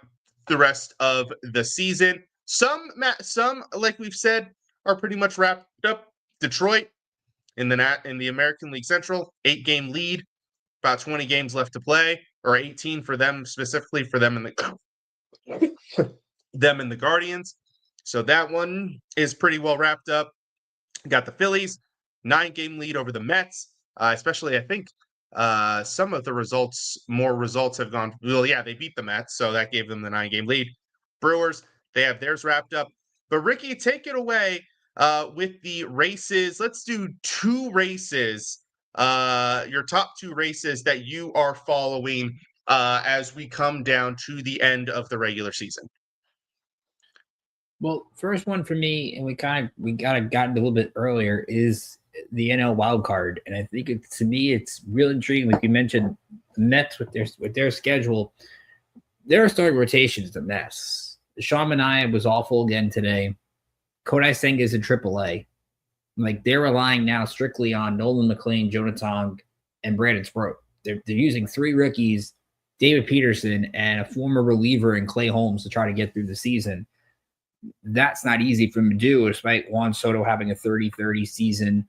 [SPEAKER 1] the rest of the season. Some, like we've said, are pretty much wrapped up. Detroit in the American League Central, 8-game lead, about 20 games left to play, or 18 for them, specifically for them and the Guardians. So that one is pretty well wrapped up. Got the Phillies, 9-game lead over the Mets, especially I think some of the more results have gone. Well, yeah, they beat the Mets, so that gave them the 9-game lead. Brewers, they have theirs wrapped up. But Ricky, take it away with the races. Let's do 2 races, your top 2 races that you are following as we come down to the end of the regular season.
[SPEAKER 3] Well, first one for me, and we got gotten a little bit earlier, is the NL wild card, and I think to me it's real intriguing. Like you mentioned, the Mets with their schedule, their starting rotation is a mess. Sean Manaea was awful again today. Kodai Senga is in AAA. Like they're relying now strictly on Nolan McLean, Jonah Tong, and Brandon Sproat. They're using 3 rookies, David Peterson, and a former reliever in Clay Holmes to try to get through the season. That's not easy for them to do, despite Juan Soto having a 30-30 season.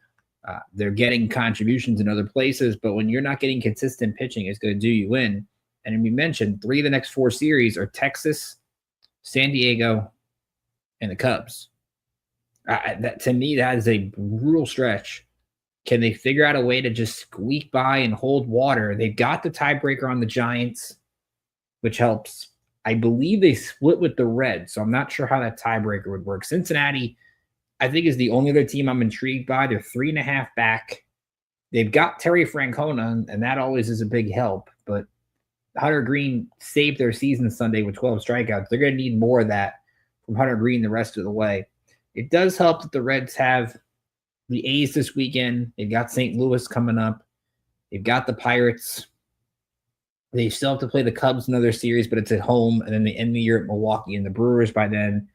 [SPEAKER 3] They're getting contributions in other places, but when you're not getting consistent pitching, it's going to do you in. And we mentioned 3 of the next 4 series are Texas, San Diego, and the Cubs. That to me, that is a brutal stretch. Can they figure out a way to just squeak by and hold water? They've got the tiebreaker on the Giants, which helps. I believe they split with the Reds, so I'm not sure how that tiebreaker would work. Cincinnati, I think, is the only other team I'm intrigued by. They're 3.5 back. They've got Terry Francona, and that always is a big help. But Hunter Green saved their season Sunday with 12 strikeouts. They're going to need more of that from Hunter Green the rest of the way. It does help that the Reds have the A's this weekend. They've got St. Louis coming up. They've got the Pirates. They still have to play the Cubs in another series, but it's at home. And then they end the year at Milwaukee. And the Brewers by then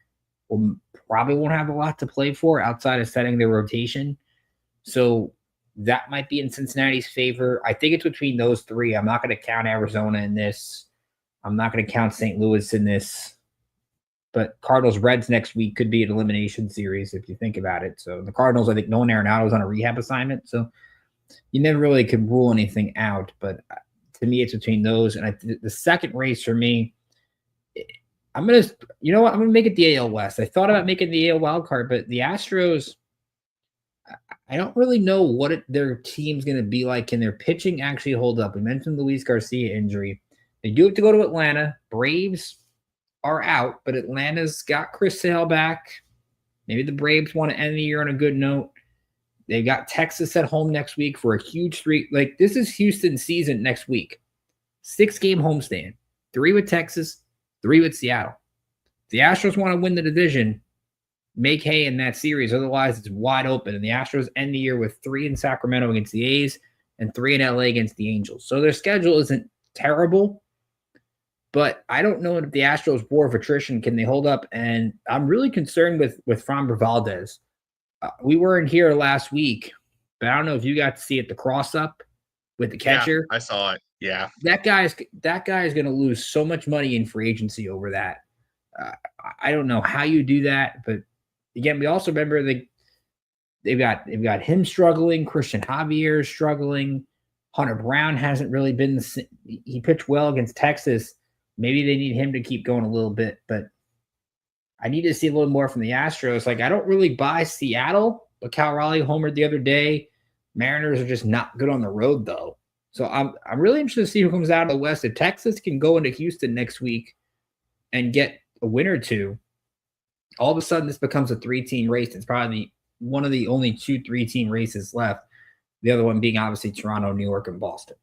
[SPEAKER 3] probably won't have a lot to play for outside of setting their rotation. So that might be in Cincinnati's favor. I think it's between those 3. I'm not going to count Arizona in this. I'm not going to count St. Louis in this. But Cardinals-Reds next week could be an elimination series if you think about it. So the Cardinals, I think Nolan Arenado's on a rehab assignment. So you never really can rule anything out. But to me, it's between those. And the second race for me, I'm going to make it the AL West. I thought about making the AL wild card, but the Astros, I don't really know what their team's going to be like. Can their pitching actually hold up? We mentioned Luis Garcia injury. They do have to go to Atlanta. Braves are out, but Atlanta's got Chris Sale back. Maybe the Braves want to end the year on a good note. They got Texas at home next week for a huge streak. Like, this is Houston's season next week. 6-game homestand. 3 with Texas, 3 with Seattle. If the Astros want to win the division, make hay in that series. Otherwise, it's wide open. And the Astros end the year with 3 in Sacramento against the A's and 3 in LA against the Angels. So their schedule isn't terrible, but I don't know if the Astros' war of attrition can they hold up. And I'm really concerned with Framber Valdez. We weren't here last week, but I don't know if you got to see it, the cross-up with the catcher.
[SPEAKER 1] Yeah, I saw it. Yeah.
[SPEAKER 3] That guy is going to lose so much money in free agency over that. I don't know how you do that, but again, we also remember they've got him struggling. Christian Javier is struggling. Hunter Brown hasn't really been he pitched well against Texas. Maybe they need him to keep going a little bit, but I need to see a little more from the Astros. Like, I don't really buy Seattle, but Cal Raleigh homered the other day. Mariners are just not good on the road, though. So I'm really interested to see who comes out of the West. If Texas can go into Houston next week and get a win or two, all of a sudden this becomes a 3-team race. It's probably one of the only 2 3-team races left. The other one being obviously Toronto, New York, and Boston.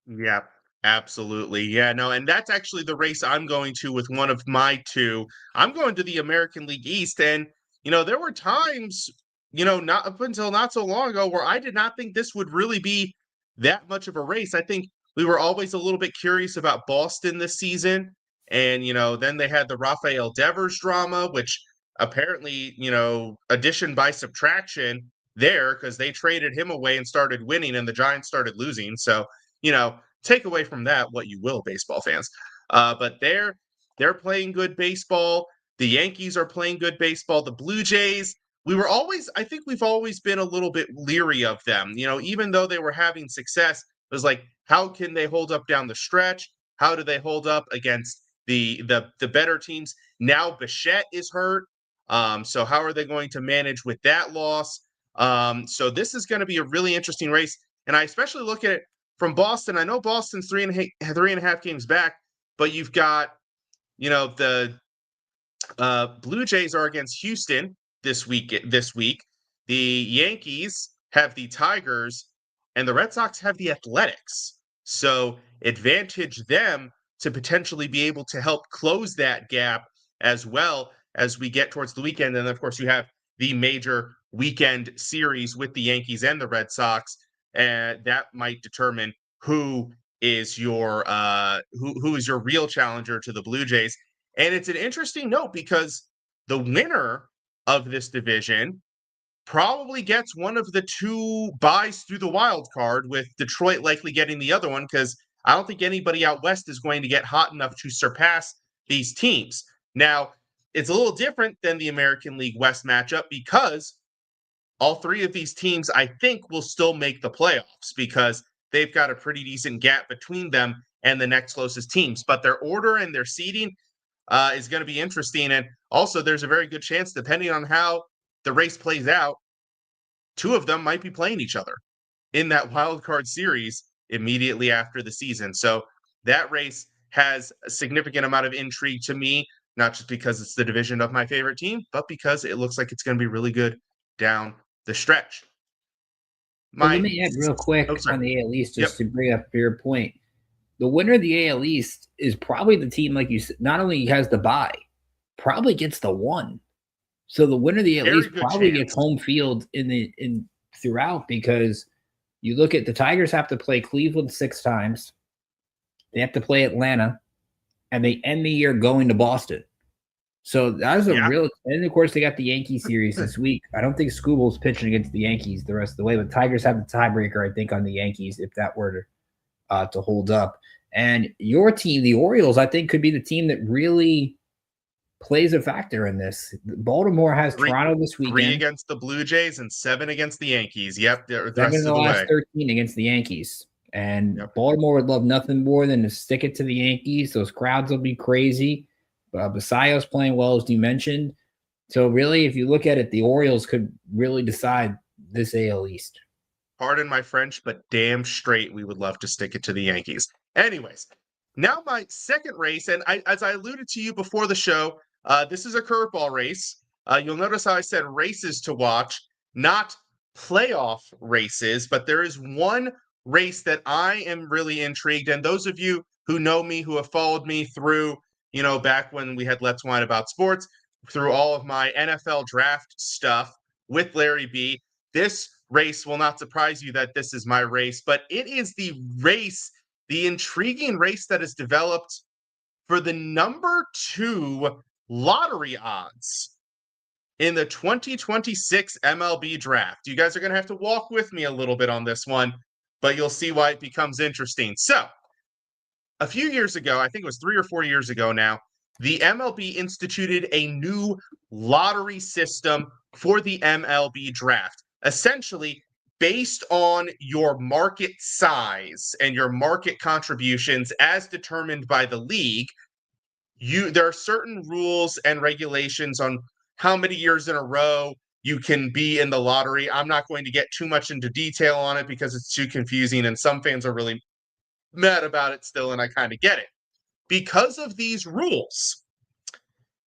[SPEAKER 1] Yeah, absolutely. Yeah, no, and that's actually the race I'm going to with one of my 2. I'm going to the American League East, and there were times, not up until not so long ago, where I did not think this would really be that much of a race. I think we were always a little bit curious about Boston this season, and then they had the Rafael Devers drama, which apparently, addition by subtraction there, because they traded him away and started winning, and the Giants started losing. So, take away from that what you will, baseball fans. But they're playing good baseball. The Yankees are playing good baseball. The Blue Jays, I think we've always been a little bit leery of them. Even though they were having success, it was like, how can they hold up down the stretch? How do they hold up against the better teams? Now Bichette is hurt. So how are they going to manage with that loss? So this is going to be a really interesting race. And I especially look at it from Boston. I know Boston's 3.5 games back, but you've got, the Blue Jays are against Houston this week. The Yankees have the Tigers, and the Red Sox have the Athletics. So advantage them to potentially be able to help close that gap as well as we get towards the weekend. And of course, you have the major weekend series with the Yankees and the Red Sox, and that might determine who is your who is your real challenger to the Blue Jays. And it's an interesting note because the winner of this division probably gets one of the 2 buys through the wild card, with Detroit likely getting the other one, because I don't think anybody out west is going to get hot enough to surpass these teams. Now, it's a little different than the American League West matchup, because all 3 of these teams, I think, will still make the playoffs, because they've got a pretty decent gap between them and the next closest teams. But their order and their seeding is going to be interesting. And also, there's a very good chance, depending on how the race plays out, 2 of them might be playing each other in that wild card series immediately after the season. So that race has a significant amount of intrigue to me, not just because it's the division of my favorite team, but because it looks like it's going to be really good down the stretch.
[SPEAKER 3] Let me add real quick on the AL East, just to bring up your point. The winner of the AL East is probably the team, like you said, not only has the bye, probably gets the 1. So the winner of the AL East probably gets home field in throughout, because you look at the Tigers have to play Cleveland 6 times. They have to play Atlanta, and they end the year going to Boston. So that is a real – and, of course, they got the Yankee series this week. I don't think Skubal's pitching against the Yankees the rest of the way, but Tigers have the tiebreaker, I think, on the Yankees if that were to hold up. And your team, the Orioles, I think could be the team that really plays a factor in this. Baltimore has Toronto this weekend.
[SPEAKER 1] 3 against the Blue Jays and 7 against the Yankees. Yep, the
[SPEAKER 3] 7 of the last 13 against the Yankees. And Baltimore would love nothing more than to stick it to the Yankees. Those crowds will be crazy. Basayo's playing well, as you mentioned. So really, if you look at it, the Orioles could really decide this AL East.
[SPEAKER 1] Pardon my French, but damn straight we would love to stick it to the Yankees. Anyways, now my second race, and as I alluded to you before the show, this is a curveball race. You'll notice how I said races to watch, not playoff races, but there is one race that I am really intrigued. And those of you who know me, who have followed me through, back when we had Let's Whine About Sports, through all of my NFL draft stuff with Larry B. This race will not surprise you that this is my race, but it is the race, the intriguing race that is developed for the number 2 lottery odds in the 2026 MLB draft. You guys are going to have to walk with me a little bit on this one, but you'll see why it becomes interesting. So, a few years ago, I think it was 3 or 4 years ago now, the MLB instituted a new lottery system for the MLB draft. Essentially, based on your market size and your market contributions as determined by the league, there are certain rules and regulations on how many years in a row you can be in the lottery. I'm not going to get too much into detail on it because it's too confusing and some fans are really mad about it still, and I kind of get it. Because of these rules,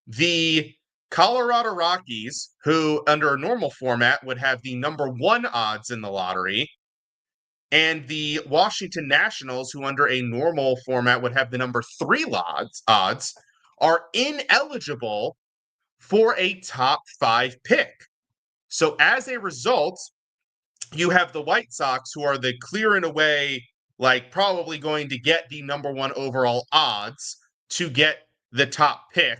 [SPEAKER 1] the Colorado Rockies, who under a normal format would have the number 1 odds in the lottery, and the Washington Nationals, who under a normal format would have the number 3 odds, are ineligible for a top 5 pick. So as a result, you have the White Sox, who are the clear and away, like probably going to get the number 1 overall odds to get the top pick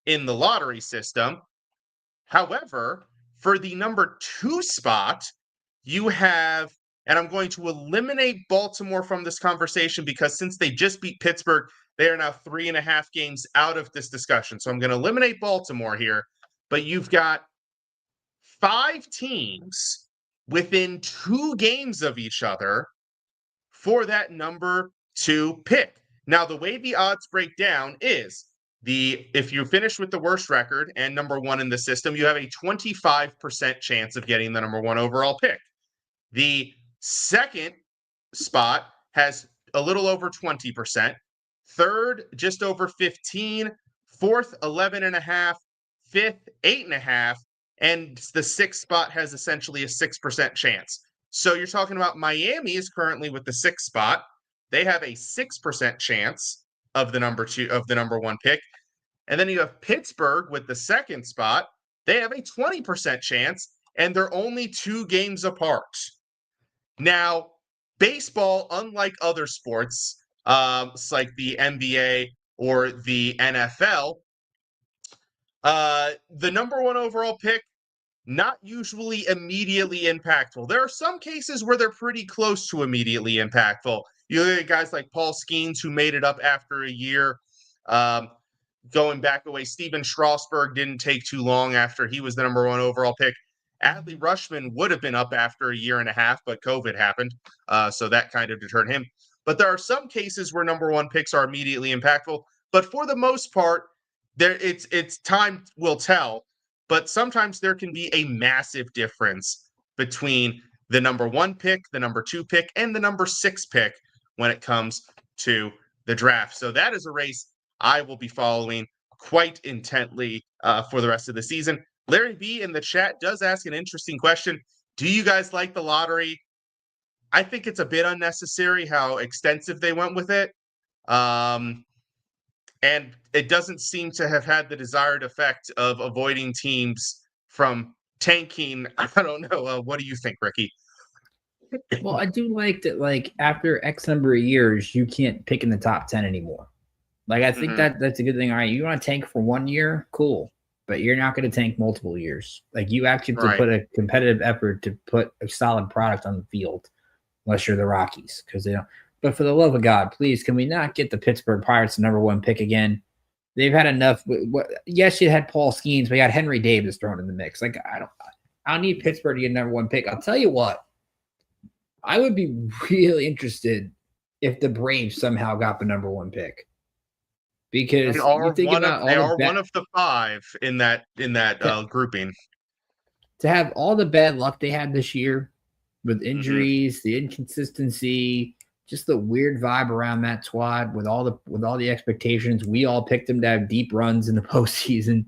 [SPEAKER 1] in the lottery system. However, for the number 2 spot, you have, and I'm going to eliminate Baltimore from this conversation because since they just beat Pittsburgh, they are now 3.5 games out of this discussion. So I'm going to eliminate Baltimore here, but you've got 5 teams within 2 games of each other for that number 2 pick. Now, the way the odds break down is if you finish with the worst record and number 1 in the system, you have a 25% chance of getting the number 1 overall pick. The second spot has a little over 20%. Third, just over 15. Fourth, 11.5. Fifth, 8.5. And the 6th spot has essentially a 6% chance. So you're talking about Miami is currently with the 6th spot. They have a 6% chance of the number 1 pick. And then you have Pittsburgh with the 2nd spot. They have a 20% chance, and they're only 2 games apart. Now, baseball, unlike other sports, like the NBA or the NFL, the number 1 overall pick, not usually immediately impactful. There are some cases where they're pretty close to immediately impactful. You look at guys like Paul Skeens, who made it up after a year. Going back away, Steven Strasburg didn't take too long after he was the number 1 overall pick. Adley Rutschman would have been up after a year and a half, but COVID happened, so that kind of deterred him. But there are some cases where number 1 picks are immediately impactful. But for the most part, it's time will tell. But sometimes there can be a massive difference between the number 1 pick, the number 2 pick, and the number 6 pick when it comes to the draft. So that is a race I will be following quite intently for the rest of the season. Larry B in the chat does ask an interesting question. Do you guys like the lottery? I think it's a bit unnecessary how extensive they went with it. And it doesn't seem to have had the desired effect of avoiding teams from tanking. I don't know. What do you think, Ricky?
[SPEAKER 3] Well, I do like that, like, after X number of years, you can't pick in the top 10 anymore. Like, I think that's a good thing. All right, you want to tank for 1 year? Cool. But you're not going to tank multiple years. Like, you actually have to put a competitive effort to put a solid product on the field, unless you're the Rockies, because they don't. But for the love of God, please, can we not get the Pittsburgh Pirates the number 1 pick again? They've had enough. Yes, you had Paul Skeens, but you had Henry Davis thrown in the mix. Like, I don't need Pittsburgh to get number 1 pick. I'll tell you what, I would be really interested if the Braves somehow got the number 1 pick. Because
[SPEAKER 1] they are one of the 5 in that grouping.
[SPEAKER 3] To have all the bad luck they had this year with injuries, the inconsistency, just the weird vibe around that squad with all the expectations, we all picked them to have deep runs in the postseason,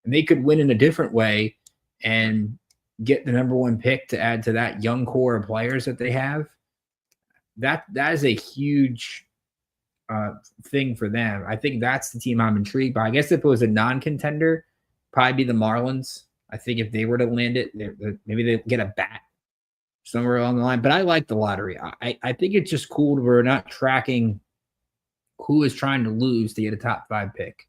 [SPEAKER 3] and they could win in a different way and get the number 1 pick to add to that young core of players that they have. That is a huge thing for them. I think that's the team I'm intrigued by. I guess if it was a non-contender, probably be the Marlins. I think if they were to land it, maybe they get a bat somewhere along the line. But I like the lottery. I think it's just cool that we're not tracking who is trying to lose to get a top 5 pick.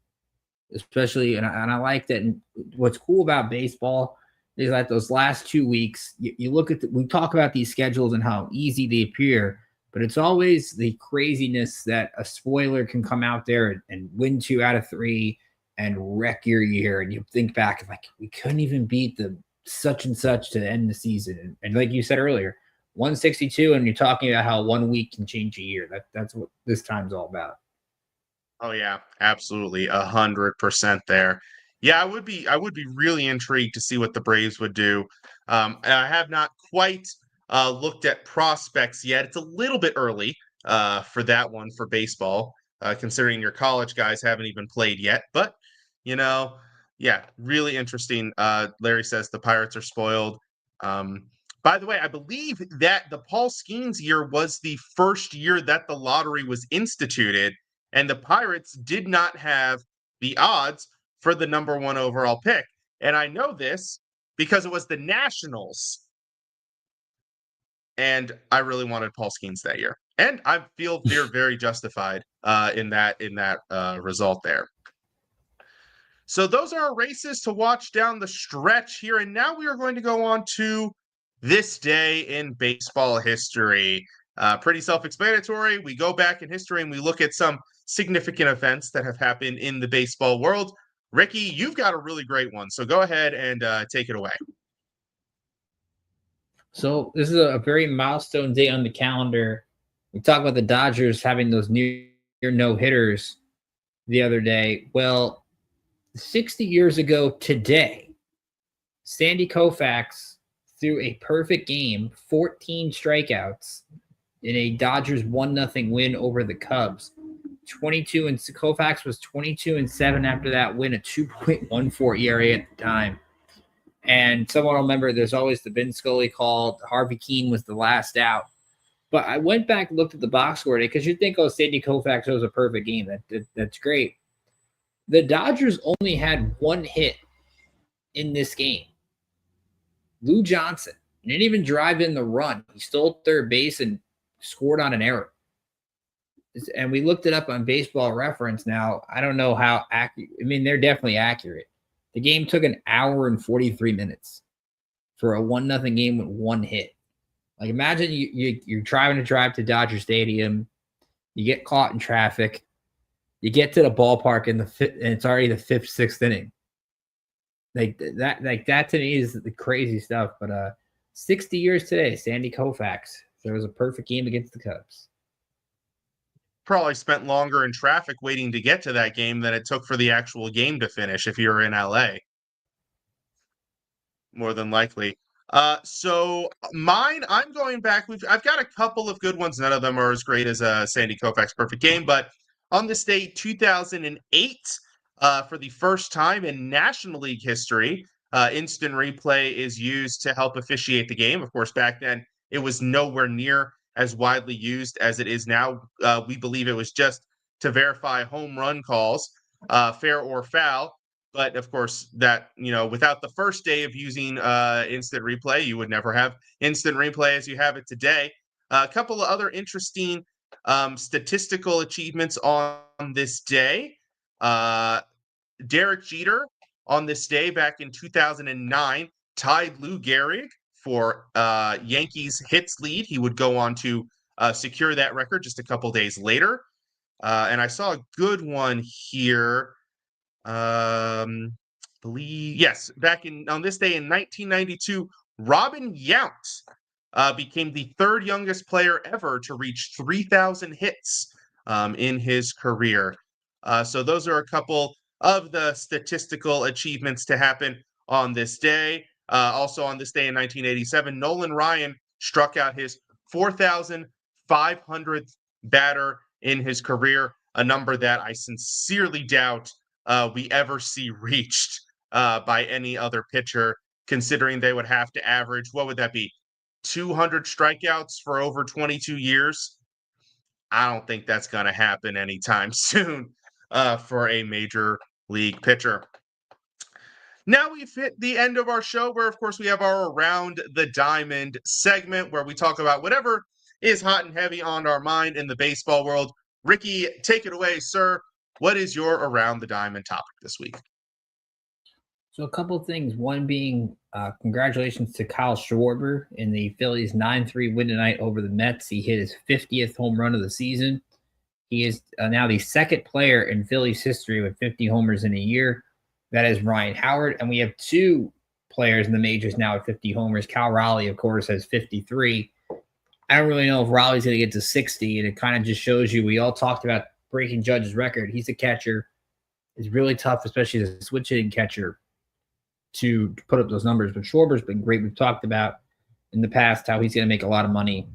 [SPEAKER 3] Especially, and I like that. And what's cool about baseball is that those last 2 weeks, you look at we talk about these schedules and how easy they appear, but it's always the craziness that a spoiler can come out there and win 2 out of 3 and wreck your year. And you think back, like, we couldn't even beat the such and such to end the season. And like you said earlier, 162, and you're talking about how 1 week can change a year. That's what this time's all about.
[SPEAKER 1] Oh yeah, absolutely, 100% there. Yeah, I would be really intrigued to see what the Braves would do. And I have not quite looked at prospects yet. It's a little bit early for that one for baseball, considering your college guys haven't even played yet. But you know, yeah, really interesting. Larry says the Pirates are spoiled. Um, by the way, I believe that the Paul Skeens year was the first year that the lottery was instituted, and the Pirates did not have the odds for the number 1 overall pick. And I know this because it was the Nationals, and I really wanted Paul Skeens that year, and I feel very justified in that result there. So those are our races to watch down the stretch here, and now we are going to go on to this day in baseball history. Pretty self-explanatory. We go back in history and we look at some significant events that have happened in the baseball world. Ricky, you've got a really great one, so go ahead and take it away.
[SPEAKER 3] So this is a very milestone day on the calendar. We talk about the Dodgers having those near no-hitters the other day. Well, 60 years ago today, Sandy Koufax threw a perfect game, 14 strikeouts in a Dodgers 1-0 win over the Cubs. 22 and Koufax was 22-7 after that win, a 2.14 ERA at the time. And someone will remember there's always the Vin Scully call. Harvey Keene was the last out. But I went back and looked at the box score today because you'd think, oh, Sandy Koufax was a perfect game. That's great. The Dodgers only had 1 hit in this game. Lou Johnson didn't even drive in the run. He stole third base and scored on an error. And we looked it up on Baseball Reference. Now, I don't know how accurate. I mean, they're definitely accurate. The game took an hour and 43 minutes for a 1-0 game with 1 hit. Like, imagine you're trying to drive to Dodger Stadium. You get caught in traffic. You get to the ballpark and it's already the 5th, 6th inning. Like that to me is the crazy stuff. But 60 years today, Sandy Koufax. There was a perfect game against the Cubs.
[SPEAKER 1] Probably spent longer in traffic waiting to get to that game than it took for the actual game to finish if you're in LA. More than likely. So mine, I'm going back. I've got a couple of good ones. None of them are as great as Sandy Koufax perfect game, but on this day, 2008, for the first time in National League history, instant replay is used to help officiate the game. Of course, back then it was nowhere near as widely used as it is now. We believe it was just to verify home run calls, fair or foul. But of course, that, without the first day of using instant replay, you would never have instant replay as you have it today. A couple of other interesting statistical achievements on this day. Derek Jeter on this day back in 2009 tied Lou Gehrig for Yankees hits lead. He would go on to secure that record just a couple days later. And I saw a good one here. Back on this day in 1992, Robin Yount became the 3rd youngest player ever to reach 3,000 hits in his career. So those are a couple of the statistical achievements to happen on this day. Also on this day in 1987, Nolan Ryan struck out his 4,500th batter in his career, a number that I sincerely doubt we ever see reached by any other pitcher, considering they would have to average, what would that be, 200 strikeouts for over 22 years? I don't think that's going to happen anytime soon for a major league pitcher. Now we've hit the end of our show where, of course, we have our Around the Diamond segment where we talk about whatever is hot and heavy on our mind in the baseball world. Ricky, take it away, sir. What is your Around the Diamond topic this week?
[SPEAKER 3] So a couple of things. One being congratulations to Kyle Schwarber in the Phillies 9-3 win tonight over the Mets. He hit his 50th home run of the season. He is now the second player in Phillies history with 50 homers in a year. That is Ryan Howard. And we have two players in the majors now at 50 homers. Cal Raleigh, of course, has 53. I don't really know if Raleigh's going to get to 60, and it kind of just shows you we all talked about breaking Judge's record. He's a catcher. It's really tough, especially as a switch-hitting catcher, to put up those numbers. But Schwarber's been great. We've talked about in the past how he's going to make a lot of money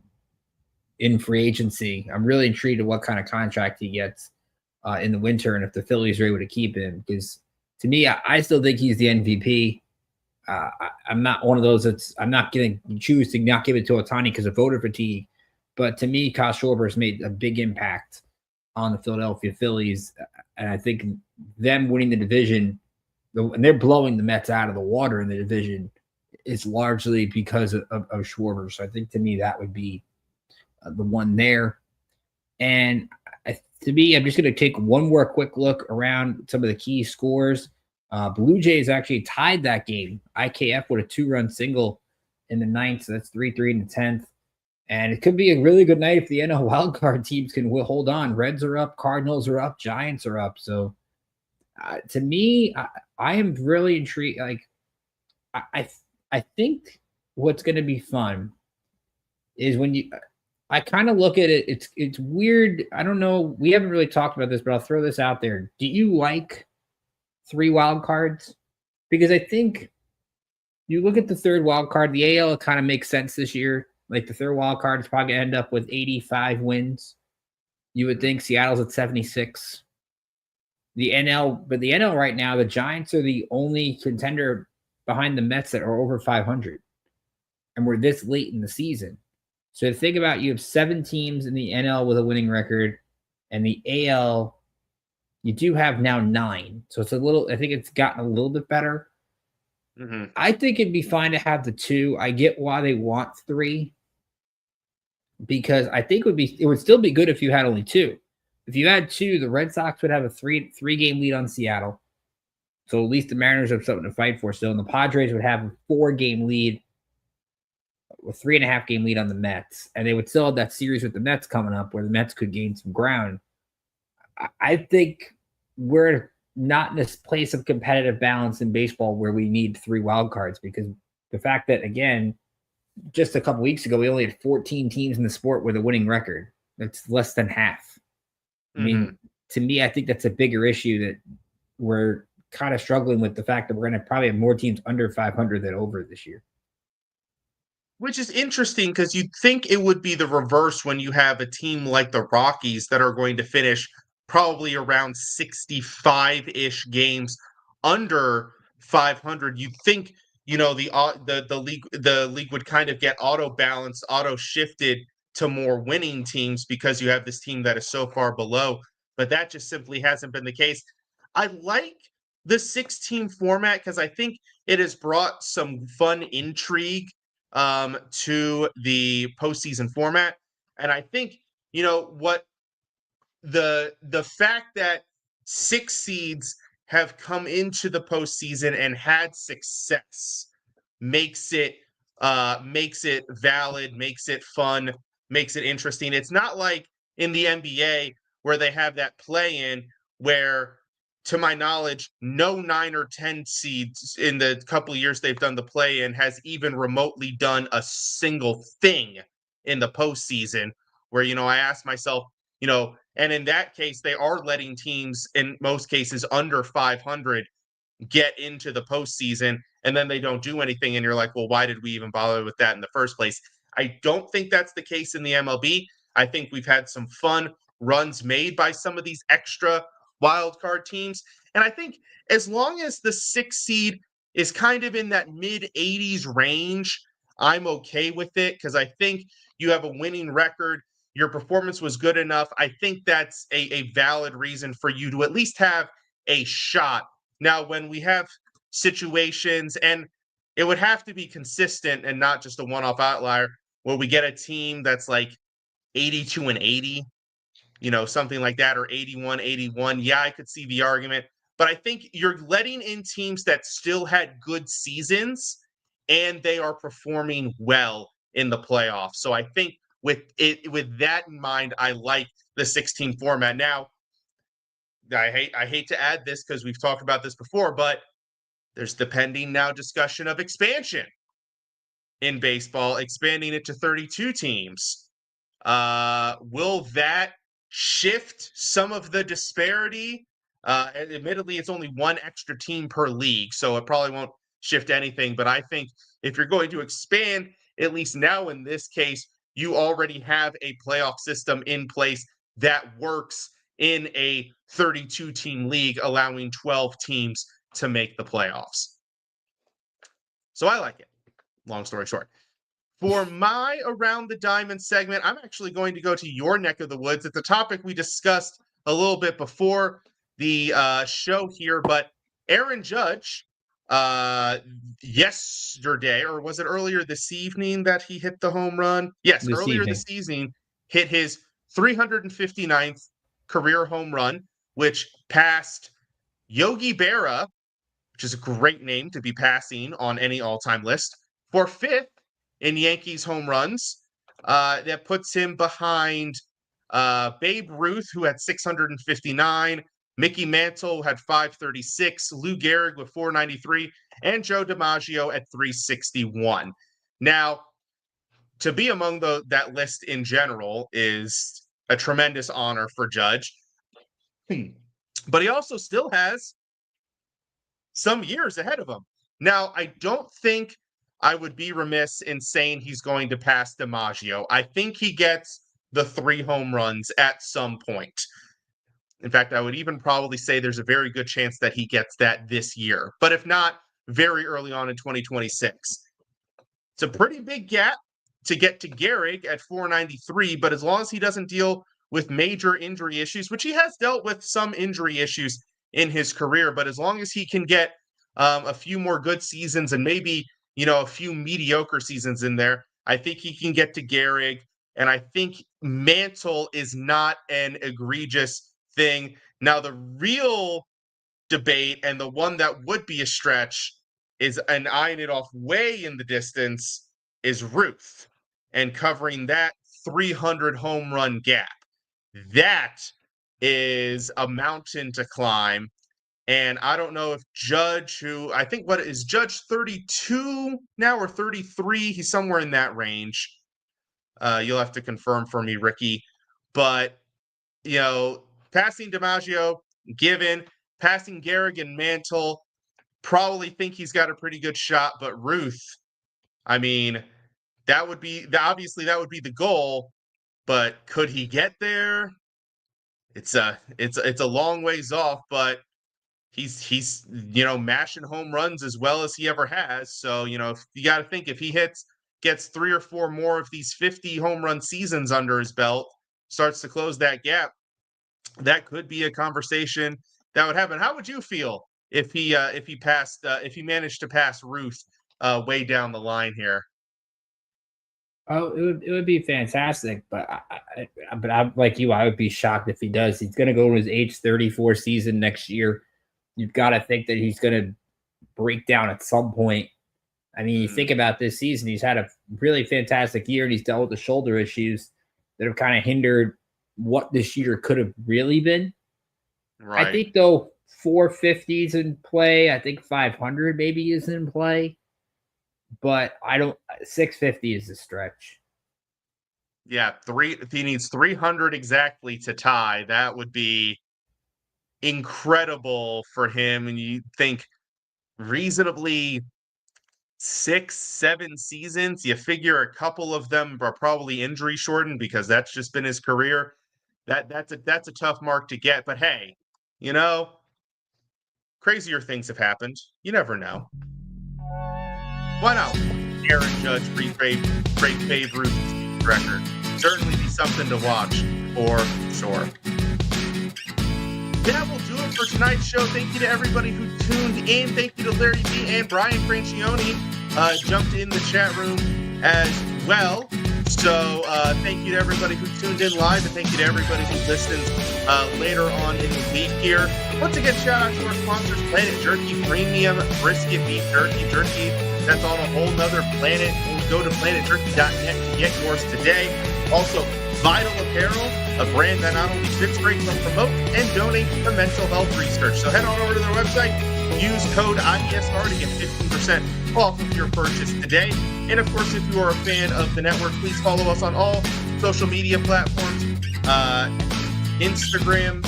[SPEAKER 3] in free agency. I'm really intrigued at what kind of contract he gets in the winter and if the Phillies are able to keep him. Because to me, I still think he's the MVP. I'm not one of those I'm not going to choose to not give it to Ohtani because of voter fatigue. But to me, Kyle Schwarber has made a big impact on the Philadelphia Phillies. And I think them winning the division, and they're blowing the Mets out of the water in the division, is largely because of Schwarber. So I think to me that would be the one there. And to me, I'm just going to take one more quick look around some of the key scores. Blue Jays actually tied that game. IKF with a 2-run single in the 9th. So that's 3-3 in the 10th. And it could be a really good night if the NL wildcard teams can hold on. Reds are up, Cardinals are up, Giants are up. So to me, I am really intrigued. Like, I think what's going to be fun is when I kind of look at it. It's weird. I don't know. We haven't really talked about this, but I'll throw this out there. Do you like 3 wild cards? Because I think you look at the third wild card, the AL kind of makes sense this year. Like the third wild card is probably going to end up with 85 wins. You would think Seattle's at 76. But the NL right now, the Giants are the only contender behind the Mets that are over 500. And we're this late in the season. So think about, you have 7 teams in the NL with a winning record, and the AL, you do have now 9. So it's I think it's gotten a little bit better. Mm-hmm. I think it'd be fine to have the 2. I get why they want 3, because I think it would still be good if you had only 2. If you had 2, the Red Sox would have a 3-game lead on Seattle. So at least the Mariners have something to fight for still. And the Padres would have a 4-game lead, a 3.5-game lead on the Mets. And they would still have that series with the Mets coming up where the Mets could gain some ground. I think we're not in this place of competitive balance in baseball where we need 3 wild cards, because the fact that, again, just a couple weeks ago, we only had 14 teams in the sport with a winning record. That's less than half. I mean, to me, I think that's a bigger issue that we're kind of struggling with, the fact that we're going to probably have more teams under 500 than over this year.
[SPEAKER 1] Which is interesting, because you'd think it would be the reverse when you have a team like the Rockies that are going to finish probably around 65-ish games under 500. You'd think, the league would kind of get auto-balanced, auto-shifted to more winning teams because you have this team that is so far below. But that just simply hasn't been the case. I like the 6-team format because I think it has brought some fun intrigue to the postseason format. And I think, what the fact that 6 seeds have come into the postseason and had success makes it valid, makes it fun, makes it interesting. It's not like in the NBA where they have that play-in where, to my knowledge, no 9 or 10 seeds in the couple of years they've done the play-in has even remotely done a single thing in the postseason, where, I ask myself, and in that case, they are letting teams, in most cases, under 500 get into the postseason, and then they don't do anything, and you're like, well, why did we even bother with that in the first place? I don't think that's the case in the MLB. I think we've had some fun runs made by some of these extra wildcard teams, and I think as long as the 6 seed is kind of in that mid-80s range, I'm okay with it, because I think you have a winning record. Your performance was good enough. I think that's a valid reason for you to at least have a shot. Now, when we have situations, and it would have to be consistent and not just a one-off outlier where we get a team that's like 82-80, something like that, or 81-81. Yeah, I could see the argument, but I think you're letting in teams that still had good seasons and they are performing well in the playoffs. So I think with that in mind, I like the 16 format. Now, I hate to add this because we've talked about this before, but there's the pending now discussion of expansion in baseball, expanding it to 32 teams. Will that shift some of the disparity? Admittedly, it's only one extra team per league, so it probably won't shift anything. But I think if you're going to expand, at least now in this case, you already have a playoff system in place that works in a 32-team league, allowing 12 teams to make the playoffs. So I like it. Long story short. For my Around the Diamond segment, I'm actually going to go to your neck of the woods. It's a topic we discussed a little bit before the show here, but Aaron Judge, yesterday, or was it earlier this evening that he hit the home run? Yes, earlier this evening, hit his 359th career home run, which passed Yogi Berra, which is a great name to be passing on any all-time list, for fifth in Yankees home runs. That puts him behind Babe Ruth, who had 659, Mickey Mantle had 536, Lou Gehrig with 493, and Joe DiMaggio at 361. Now, to be among that list in general is a tremendous honor for Judge. But he also still has some years ahead of him. Now, I don't think I would be remiss in saying he's going to pass DiMaggio. I think he gets the 3 home runs at some point. In fact, I would even probably say there's a very good chance that he gets that this year. But if not, very early on in 2026. It's a pretty big gap to get to Gehrig at 493, but as long as he doesn't deal with major injury issues, which he has dealt with some injury issues in his career, but as long as he can get a few more good seasons and maybe a few mediocre seasons in there, I think he can get to Gehrig. And I think Mantle is not an egregious thing. Now, the real debate, and the one that would be a stretch, is, and eyeing it off way in the distance, is Ruth, and covering that 300 home run gap. That is a mountain to climb. And I don't know if Judge, who I think, what is Judge 32 now or 33? He's somewhere in that range. You'll have to confirm for me, Ricky. But, passing DiMaggio, given, passing Gehrig and Mantle, probably think he's got a pretty good shot. But Ruth, I mean, obviously that would be the goal. But could he get there? It's a long ways off, but he's mashing home runs as well as he ever has. So, if you got to think, if he gets 3 or 4 more of these 50 home run seasons under his belt, starts to close that gap, that could be a conversation that would happen. How would you feel if he managed to pass Ruth way down the line here?
[SPEAKER 3] Oh, it would be fantastic, but I'm like you. I would be shocked if he does. He's going to go to his age 34 season next year. You've got to think that he's going to break down at some point. I mean, you think about this season, he's had a really fantastic year, and he's dealt with the shoulder issues that have kind of hindered what this year could have really been. Right. I think, though, 450 is in play. I think 500 maybe is in play. But 650 is a stretch.
[SPEAKER 1] Yeah, if he needs 300 exactly to tie, that would be incredible for him. And you think reasonably 6-7 seasons, you figure a couple of them are probably injury shortened because that's just been his career. That's a tough mark to get. But hey, crazier things have happened. You never know. Why not? Aaron Judge break Babe Ruth's record. Certainly be something to watch for sure. That will do it it for tonight's show. Thank you to everybody who tuned in. Thank you to Larry B and Brian Francione, jumped in the chat room as well. So thank you to everybody who tuned in live, and thank you to everybody who listens later on in the week here. Once again, shout out to our sponsors, Planet Jerky Premium Brisket Beef Jerky. That's on a whole nother planet. Go to planetjerky.net to get yours today. Also, Vital Apparel, a brand that not only fits great but promote and donate to mental health research. So head on over to their website, use code IESR to get 15% off of your purchase today. And of course, if you are a fan of the network, please follow us on all social media platforms, Instagram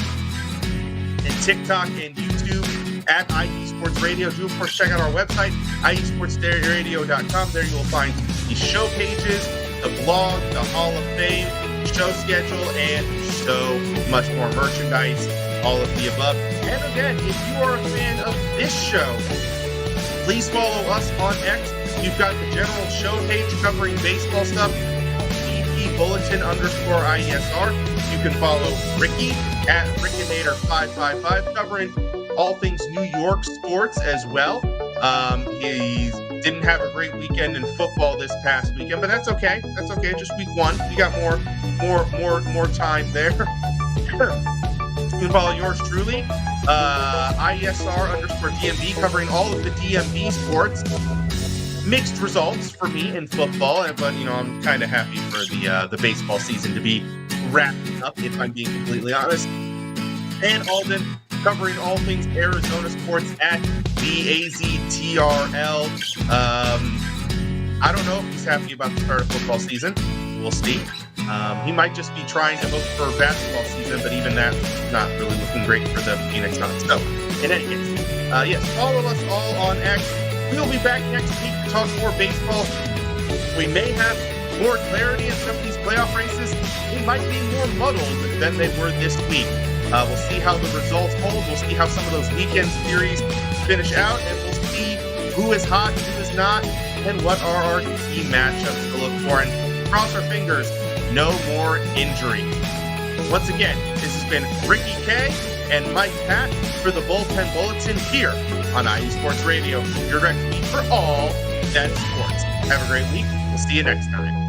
[SPEAKER 1] and TikTok and YouTube at IE Sports Radio. Do, of course, check out our website, IESportsRadio.com. There you will find the show pages, the blog, the Hall of Fame, show schedule, and so much more merchandise, all of the above. And again, if you are a fan of this show, please follow us on X. You've got the general show page covering baseball stuff, BP Bulletin _IESR. You can follow Ricky at Rickinator555, covering all things New York sports as well. He didn't have a great weekend in football this past weekend, but that's okay. That's okay. Just week one. We got more time there. You can follow yours truly, IESR _DMV, covering all of the DMV sports. Mixed results for me in football, but I'm kind of happy for the baseball season to be wrapping up, if I'm being completely honest. And Alden, covering all things Arizona sports at the AZTRL. I don't know if he's happy about the start of football season. We'll see. He might just be trying to hope for basketball season, but even that's not really looking great for the Phoenix Suns. So, in any case, yes, follow us all on X. We'll be back next week to talk more baseball. We may have more clarity in some of these playoff races. They might be more muddled than they were this week. We'll see how the results hold. We'll see how some of those weekend series finish out, and we'll see who is hot, who is not, and what are our key matchups to look for. And cross our fingers, no more injuries. Once again, this has been Ricky K and Mike Patt for the Bullpen Bulletin here on IE Sports Radio, your direct feed for all that sports. Have a great week. We'll see you next time.